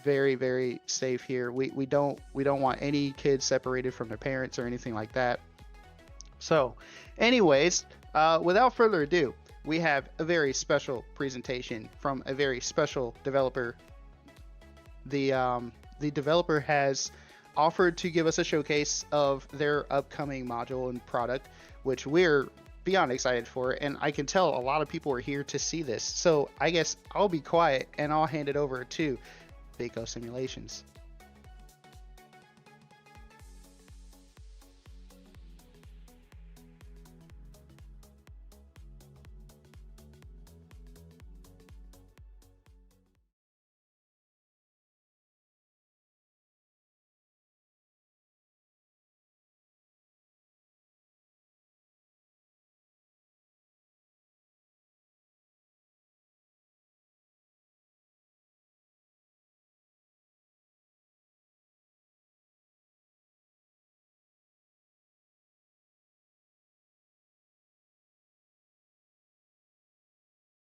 Very, very safe here. We don't want any kids separated from their parents or anything like that. So, anyways, without further ado, we have a very special presentation from a very special developer. The developer has offered to give us a showcase of their upcoming module and product, which we're beyond excited for, and I can tell a lot of people are here to see this. So I guess I'll be quiet and I'll hand it over to Veco Simulations.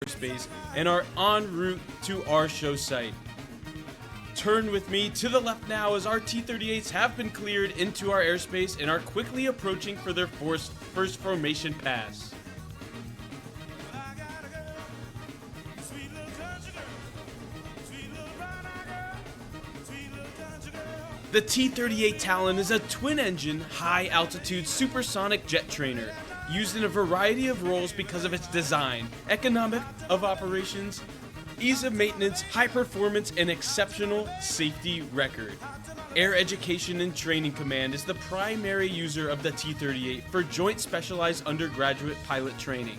Space and are en route to our show site. Turn with me to the left now as our T-38s have been cleared into our airspace and are quickly approaching for their first formation pass. The T-38 Talon is a twin-engine, high-altitude supersonic jet trainer used in a variety of roles because of its design, economic of operations, ease of maintenance, high performance, and exceptional safety record. Air Education and Training Command is the primary user of the T-38 for Joint Specialized Undergraduate Pilot Training.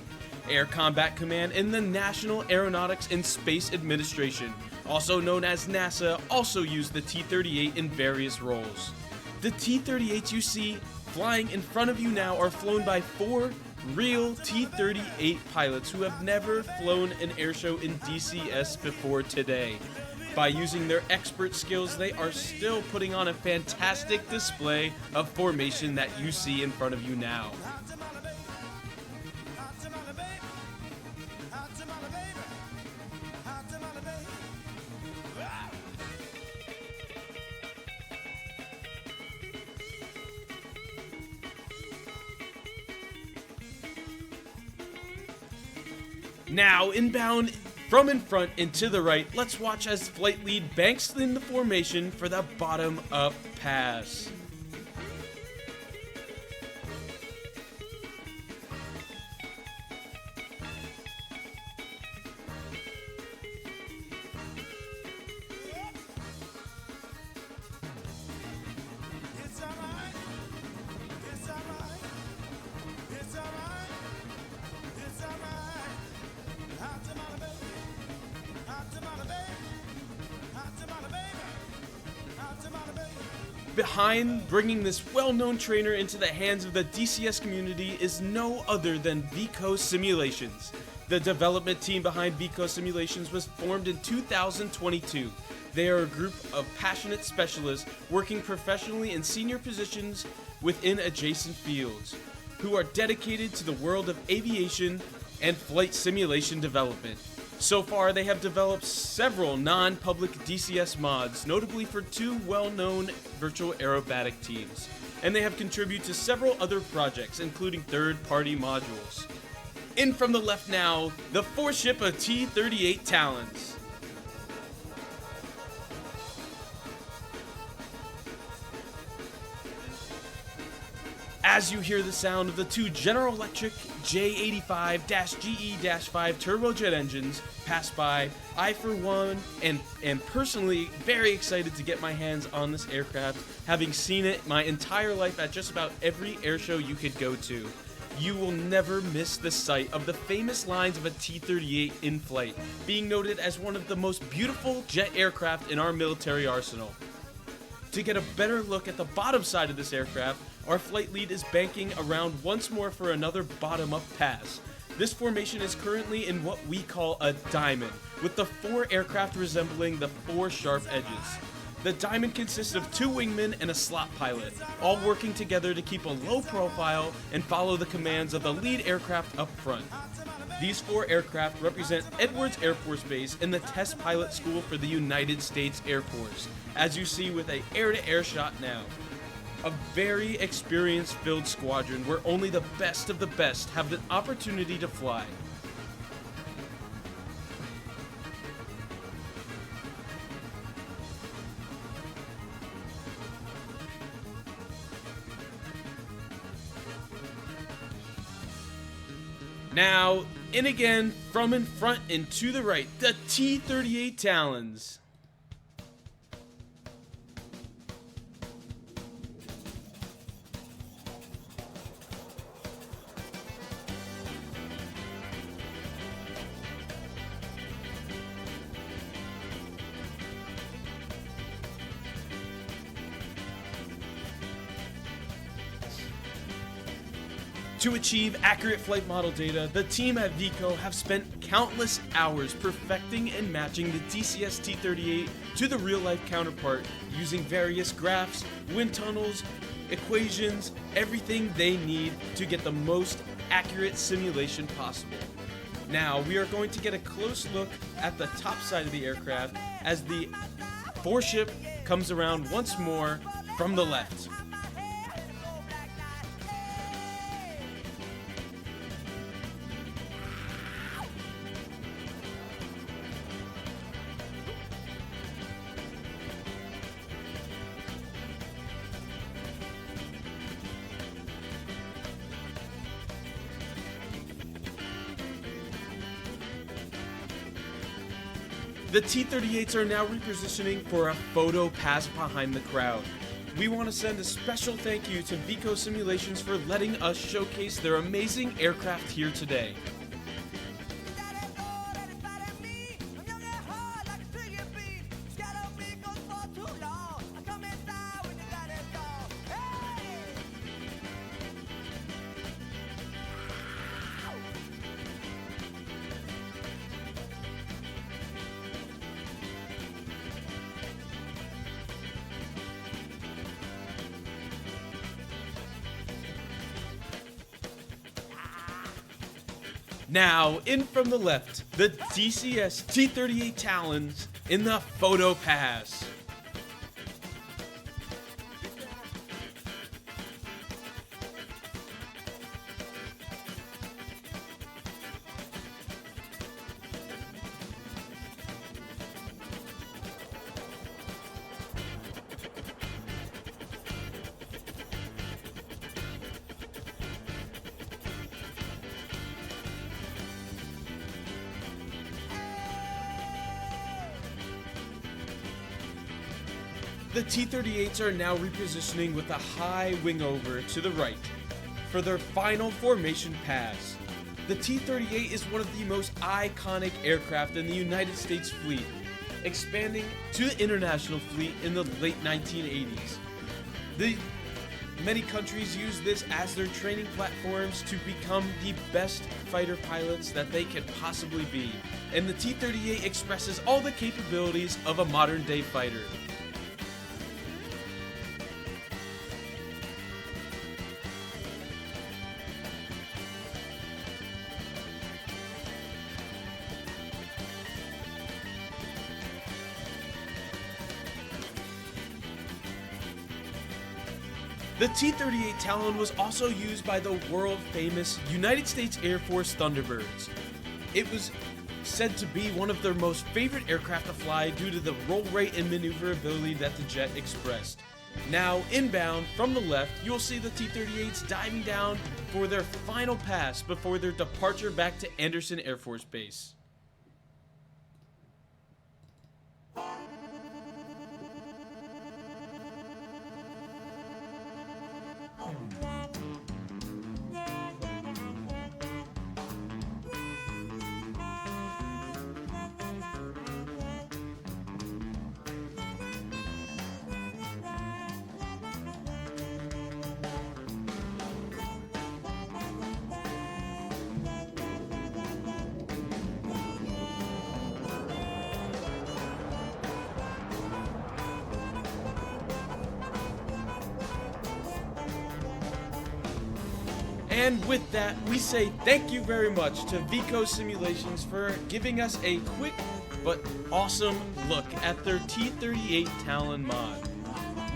Air Combat Command and the National Aeronautics and Space Administration, also known as NASA, also use the T-38 in various roles. The T-38s you see flying in front of you now are flown by 4 real T-38 pilots who have never flown an airshow in DCS before today. By using their expert skills, they are still putting on a fantastic display of formation that you see in front of you now. Now, inbound from in front and to the right, let's watch as flight lead banks in the formation for the bottom-up pass. Behind bringing this well-known trainer into the hands of the DCS community is no other than Veco Simulations. The development team behind Veco Simulations was formed in 2022. They are a group of passionate specialists working professionally in senior positions within adjacent fields, who are dedicated to the world of aviation and flight simulation development. So far, they have developed several non-public DCS mods, notably for 2 well-known virtual aerobatic teams, and they have contributed to several other projects, including third-party modules. In from the left now, the 4-ship of T-38 Talons. As you hear the sound of the 2 General Electric J85-GE-5 turbojet engines pass by, I for one am personally very excited to get my hands on this aircraft, having seen it my entire life at just about every airshow you could go to. You will never miss the sight of the famous lines of a T-38 in flight, being noted as one of the most beautiful jet aircraft in our military arsenal. To get a better look at the bottom side of this aircraft, our flight lead is banking around once more for another bottom-up pass. This formation is currently in what we call a diamond, with the 4 aircraft resembling the 4 sharp edges. The diamond consists of 2 wingmen and a slot pilot, all working together to keep a low profile and follow the commands of the lead aircraft up front. These 4 aircraft represent Edwards Air Force Base and the Test Pilot School for the United States Air Force, as you see with an air-to-air shot now. A very experience-filled squadron where only the best of the best have the opportunity to fly. Now, in again, from in front and to the right, the T-38 Talons. To achieve accurate flight model data, the team at Veco have spent countless hours perfecting and matching the DCS T-38 to the real-life counterpart using various graphs, wind tunnels, equations, everything they need to get the most accurate simulation possible. Now, we are going to get a close look at the top side of the aircraft as the 4-ship comes around once more from the left. The T-38s are now repositioning for a photo pass behind the crowd. We want to send a special thank you to Veco Simulations for letting us showcase their amazing aircraft here today. Now, in from the left, the DCS T-38 Talons in the photo pass. The T-38s are now repositioning with a high wing over to the right for their final formation pass. The T-38 is one of the most iconic aircraft in the United States fleet, expanding to the international fleet in the late 1980s. Many countries use this as their training platforms to become the best fighter pilots that they can possibly be, and the T-38 expresses all the capabilities of a modern-day fighter. The T-38 Talon was also used by the world-famous United States Air Force Thunderbirds. It was said to be one of their most favorite aircraft to fly due to the roll rate and maneuverability that the jet expressed. Now, inbound from the left, you'll see the T-38s diving down for their final pass before their departure back to Anderson Air Force Base. And with that, we say thank you very much to Veco Simulations for giving us a quick but awesome look at their T-38 Talon mod.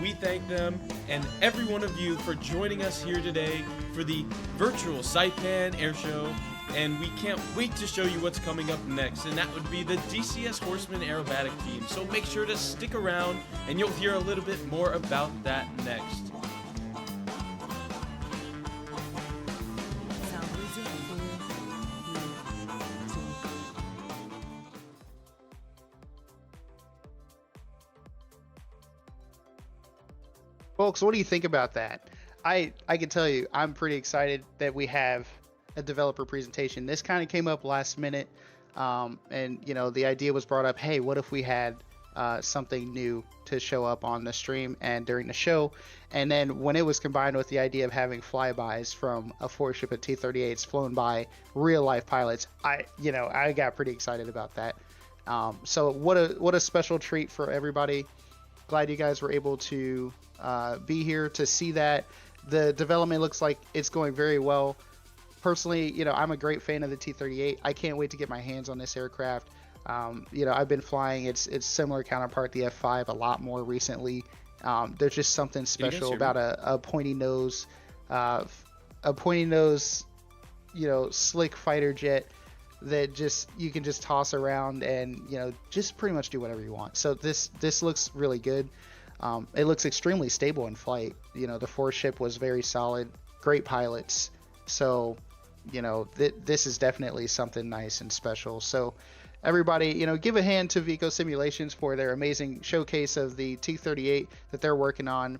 We thank them and every one of you for joining us here today for the virtual Saipan Air Show, and we can't wait to show you what's coming up next, and that would be the DCS Horsemen Aerobatic team. So make sure to stick around and you'll hear a little bit more about that next. Folks, what do you think about that? I can tell you, I'm pretty excited that we have a developer presentation. This kind of came up last minute, and you know, the idea was brought up, hey, what if we had something new to show up on the stream and during the show? And then when it was combined with the idea of having flybys from a 4-ship of T-38s flown by real life pilots, I got pretty excited about that. So what a special treat for everybody. Glad you guys were able to be here to see that. The development looks like it's going very well. Personally, you know, I'm a great fan of the T-38. I can't wait to get my hands on this aircraft. You know, I've been flying its similar counterpart, the F5, a lot more recently. There's just something special about a pointy nose, you know, slick fighter jet that just you can just toss around and, you know, just pretty much do whatever you want. So this looks really good. It looks extremely stable in flight. You know, the 4-ship was very solid, great pilots. So, you know, this is definitely something nice and special. So everybody, give a hand to Veco Simulations for their amazing showcase of the T-38 that they're working on.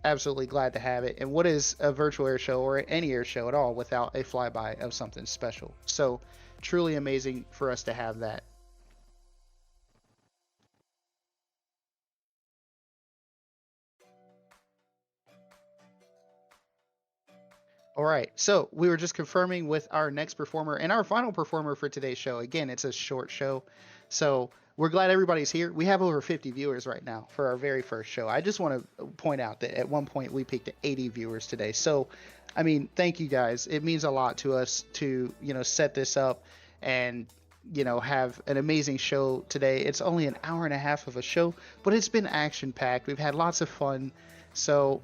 Absolutely glad to have it. And what is a virtual air show or any air show at all without a flyby of something special? So truly amazing for us to have that. All right, so we were just confirming with our next performer and our final performer for today's show. Again, it's a short show, so we're glad everybody's here. We have over 50 viewers right now for our very first show. I just want to point out that at one point we peaked at 80 viewers today. So, I mean, thank you guys. It means a lot to us to, set this up and, have an amazing show today. It's only an hour and a half of a show, but it's been action-packed. We've had lots of fun. So,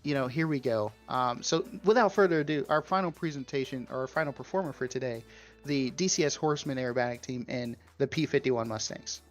here we go. So without further ado, our final presentation or our final performer for today, the DCS Horsemen Aerobatic team in the P-51 Mustangs.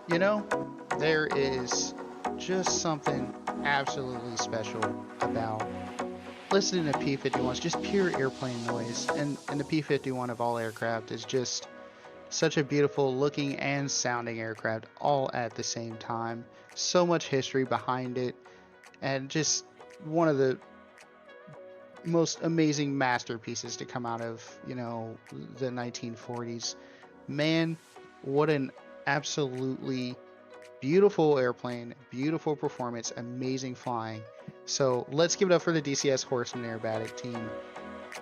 You know, there is just something absolutely special about listening to P-51s, just pure airplane noise. And the P-51 of all aircraft is just such a beautiful looking and sounding aircraft all at the same time. So much history behind it, and just one of the most amazing masterpieces to come out of, the 1940s. Man, what an absolutely beautiful airplane, beautiful performance, amazing flying. So let's give it up for the DCS Horsemen Aerobatic team.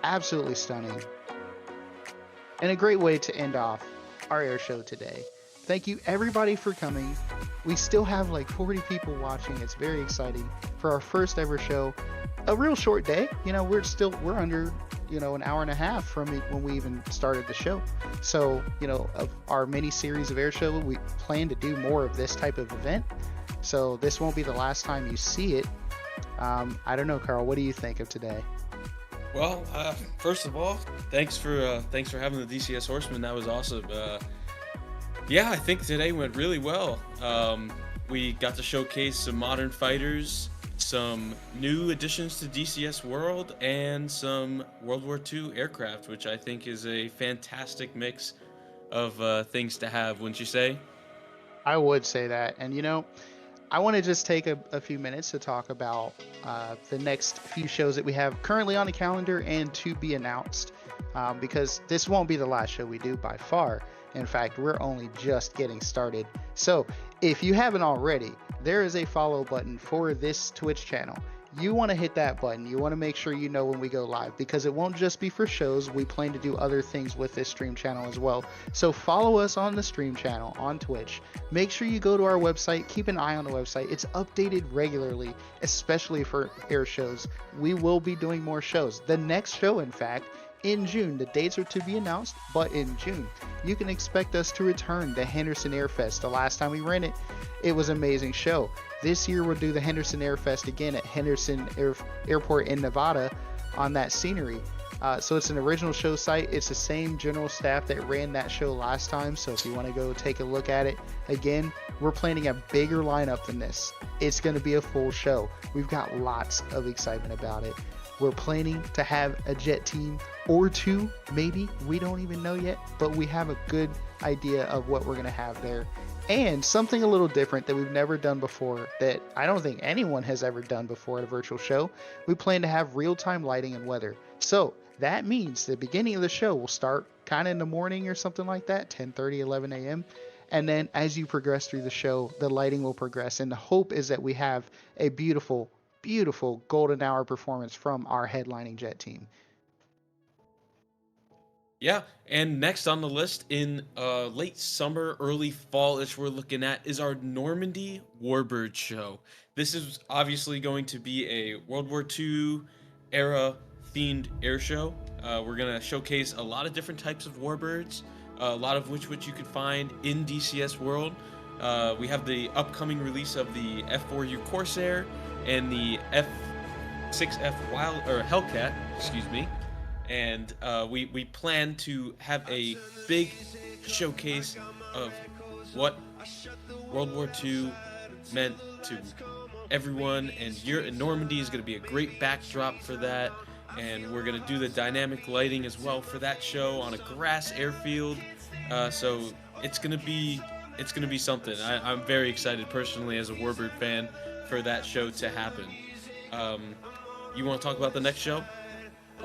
Absolutely stunning. And a great way to end off our air show today. Thank you everybody for coming. We still have like 40 people watching. It's very exciting for our first ever show. A real short day. We're under, an hour and a half from when we even started the show. So, of our mini series of air show, we plan to do more of this type of event. So this won't be the last time you see it. I don't know, Carl, what do you think of today? Well, first of all, thanks for having the DCS Horsemen. That was awesome. Yeah, I think today went really well. We got to showcase some modern fighters, some new additions to DCS World, and some World War II aircraft, which I think is a fantastic mix of things to have, wouldn't you say? I would say that. And I want to just take a few minutes to talk about the next few shows that we have currently on the calendar and to be announced, because this won't be the last show we do by far. In fact, we're only just getting started. So if you haven't already, there is a follow button for this Twitch channel. You want to hit that button. You want to make sure you know when we go live, because it won't just be for shows. We plan to do other things with this stream channel as well. So follow us on the stream channel on Twitch. Make sure you go to our website. Keep an eye on the website. It's updated regularly, especially for air shows. We will be doing more shows. The next show, in fact, in June. The dates are to be announced, but in June, you can expect us to return to Henderson Air Fest. The last time we ran it, it was an amazing show. This year, we'll do the Henderson Air Fest again at Henderson Airport in Nevada on that scenery. So it's an original show site. It's the same general staff that ran that show last time. So if you want to go take a look at it again, we're planning a bigger lineup than this. It's going to be a full show. We've got lots of excitement about it. We're planning to have a jet team or two, maybe. We don't even know yet, but we have a good idea of what we're going to have there. And something a little different that we've never done before, that I don't think anyone has ever done before at a virtual show. We plan to have real-time lighting and weather. So that means the beginning of the show will start kind of in the morning or something like that, 10:30, 11 a.m. And then as you progress through the show, the lighting will progress. And the hope is that we have a beautiful, beautiful golden hour performance from our headlining jet team. Yeah, and next on the list in late summer, early fall-ish we're looking at is our Normandy Warbird show. This is obviously going to be a World War II era themed air show. We're going to showcase a lot of different types of warbirds, a lot of which you can find in DCS World. We have the upcoming release of the F4U Corsair and the F6F Hellcat, excuse me. And we plan to have a big showcase of what World War II meant to everyone, and Normandy is going to be a great backdrop for that. And we're going to do the dynamic lighting as well for that show on a grass airfield. So it's going to be something. I'm very excited personally as a Warbird fan for that show to happen. You want to talk about the next show?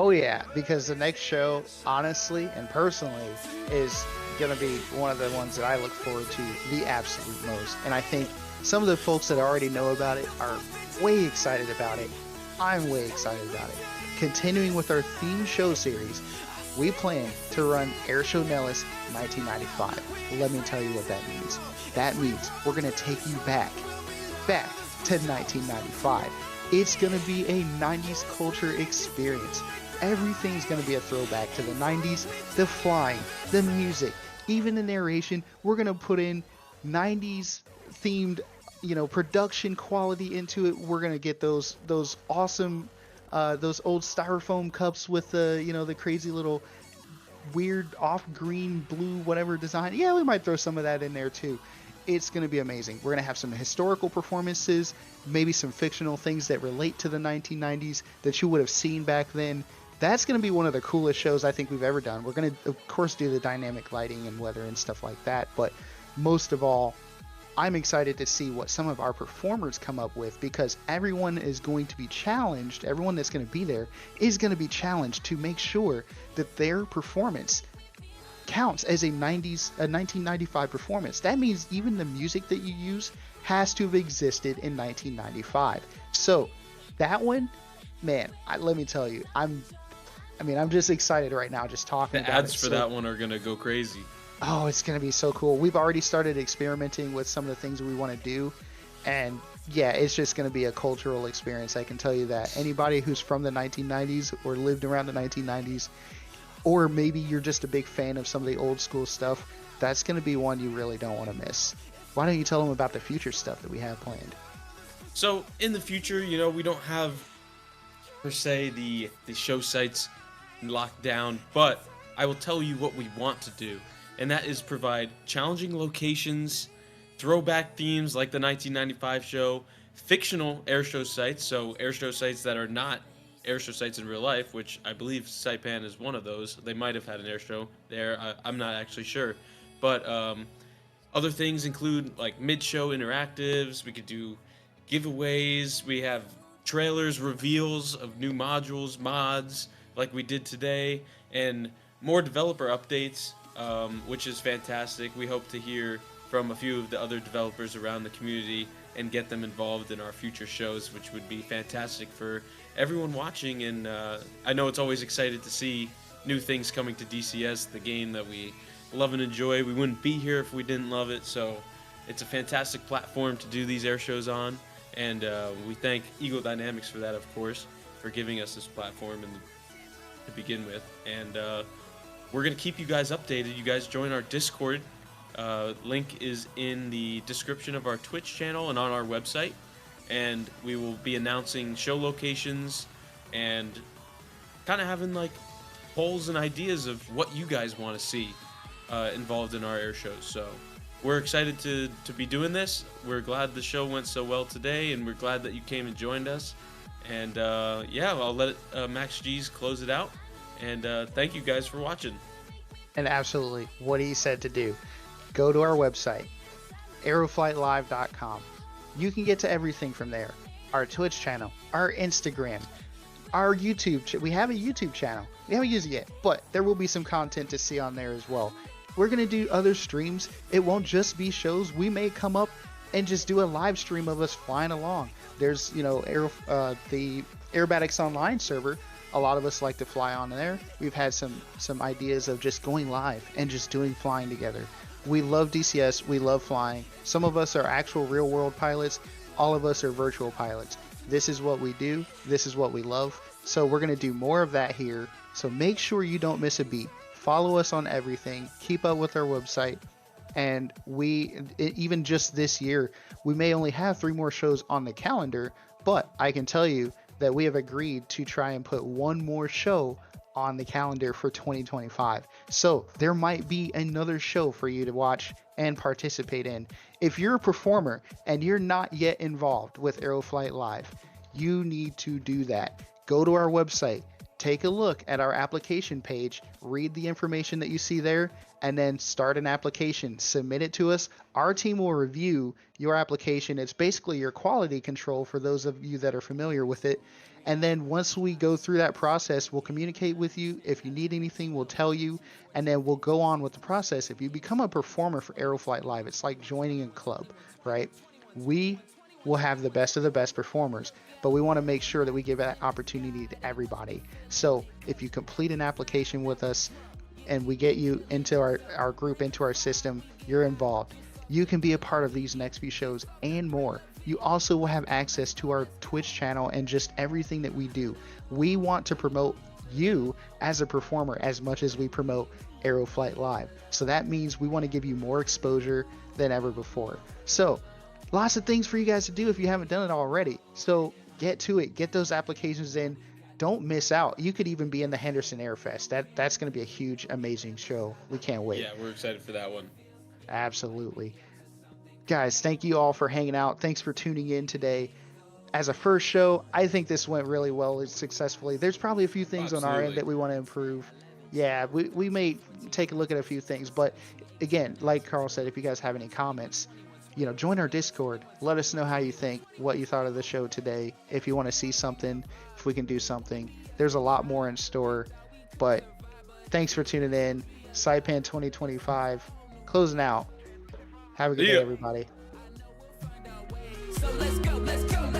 Oh yeah, because the next show, honestly and personally, is going to be one of the ones that I look forward to the absolute most. And I think some of the folks that already know about it are way excited about it. I'm way excited about it. Continuing with our theme show series, we plan to run Airshow Nellis 1995. Let me tell you what that means. That means we're going to take you back to 1995. It's going to be a 90s culture experience. Everything's going to be a throwback to the 90s, the flying, the music, even the narration. We're going to put in 90s themed, production quality into it. We're going to get those awesome, those old styrofoam cups with the crazy little weird off green, blue, whatever design. Yeah, we might throw some of that in there too. It's going to be amazing. We're going to have some historical performances, maybe some fictional things that relate to the 1990s that you would have seen back then. That's going to be one of the coolest shows I think we've ever done. We're going to, of course, do the dynamic lighting and weather and stuff like that. But most of all, I'm excited to see what some of our performers come up with, because everyone is going to be challenged. Everyone that's going to be there is going to be challenged to make sure that their performance counts as a 1995 performance. That means even the music that you use has to have existed in 1995. So that one, man, let me tell you, I'm just excited right now just talking about it. The ads for that one are gonna go crazy. Oh, it's gonna be so cool. We've already started experimenting with some of the things we want to do, and yeah, it's just gonna be a cultural experience. I can tell you that. Anybody who's from the 1990s or lived around the 1990s, or maybe you're just a big fan of some of the old school stuff, that's going to be one you really don't want to miss. Why don't you tell them about the future stuff that we have planned? So in the future, we don't have per se the show sites locked down, but I will tell you what we want to do, and that is provide challenging locations, throwback themes like the 1995 show, fictional airshow sites, so airshow sites that are not airshow sites in real life, which I believe Saipan is one of those. They might have had an airshow there. I'm not actually sure. But other things include like mid-show interactives. We could do giveaways. We have trailers, reveals of new modules, mods, like we did today, and more developer updates, which is fantastic. We hope to hear from a few of the other developers around the community and get them involved in our future shows, which would be fantastic for everyone watching. And I know it's always excited to see new things coming to DCS, the game that we love and enjoy. We wouldn't be here if we didn't love it, so it's a fantastic platform to do these air shows on, and we thank Eagle Dynamics for that, of course, for giving us this platform to begin with. And we're going to keep you guys updated. You guys join our Discord. Link is in the description of our Twitch channel and on our website, and we will be announcing show locations and kind of having like polls and ideas of what you guys want to see involved in our air shows. So we're excited to be doing this. We're glad the show went so well today, and we're glad that you came and joined us. And yeah, I'll let Max G's close it out, and thank you guys for watching. And absolutely what he said to do. Go to our website, aeroflightlive.com. You can get to everything from there. Our Twitch channel, our Instagram, our YouTube. We have a YouTube channel. We haven't used it yet, but there will be some content to see on there as well. We're going to do other streams. It won't just be shows. We may come up and just do a live stream of us flying along. There's, the Aerobatics Online server. A lot of us like to fly on there. We've had some ideas of just going live and just doing flying together. We love DCS. We love flying. Some of us are actual real world pilots. All of us are virtual pilots. This is what we do. This is what we love. So we're going to do more of that here. So make sure you don't miss a beat. Follow us on everything. Keep up with our website. And even just this year, we may only have 3 more shows on the calendar, but I can tell you that we have agreed to try and put 1 more show on the calendar for 2025. So there might be another show for you to watch and participate in. If you're a performer and you're not yet involved with AeroFlight Live, you need to do that. Go to our website, take a look at our application page, read the information that you see there, and then start an application. Submit it to us. Our team will review your application. It's basically your quality control for those of you that are familiar with it. And then once we go through that process, we'll communicate with you. If you need anything, we'll tell you, and then we'll go on with the process. If you become a performer for AeroFlight Live, it's like joining a club, right? We will have the best of the best performers, but we want to make sure that we give that opportunity to everybody. So if you complete an application with us and we get you into our group, into our system, you're involved. You can be a part of these next few shows and more. You also will have access to our Twitch channel and just everything that we do. We want to promote you as a performer as much as we promote AeroFlight Live. So that means we want to give you more exposure than ever before. So lots of things for you guys to do if you haven't done it already. So get to it. Get those applications in. Don't miss out. You could even be in the Henderson Air Fest. That's going to be a huge, amazing show. We can't wait. Yeah, we're excited for that one. Absolutely. Guys, thank you all for hanging out. Thanks for tuning in today. As a first show, I think this went really well and successfully. There's probably a few things on our end that we want to improve. Yeah, we may take a look at a few things, but again, like Carl said, if you guys have any comments, join our Discord. Let us know how you think, what you thought of the show today. If you want to see something, if we can do something. There's a lot more in store, but thanks for tuning in. Saipan 2025, closing out. Have a good day, everybody. So let's go, let's go.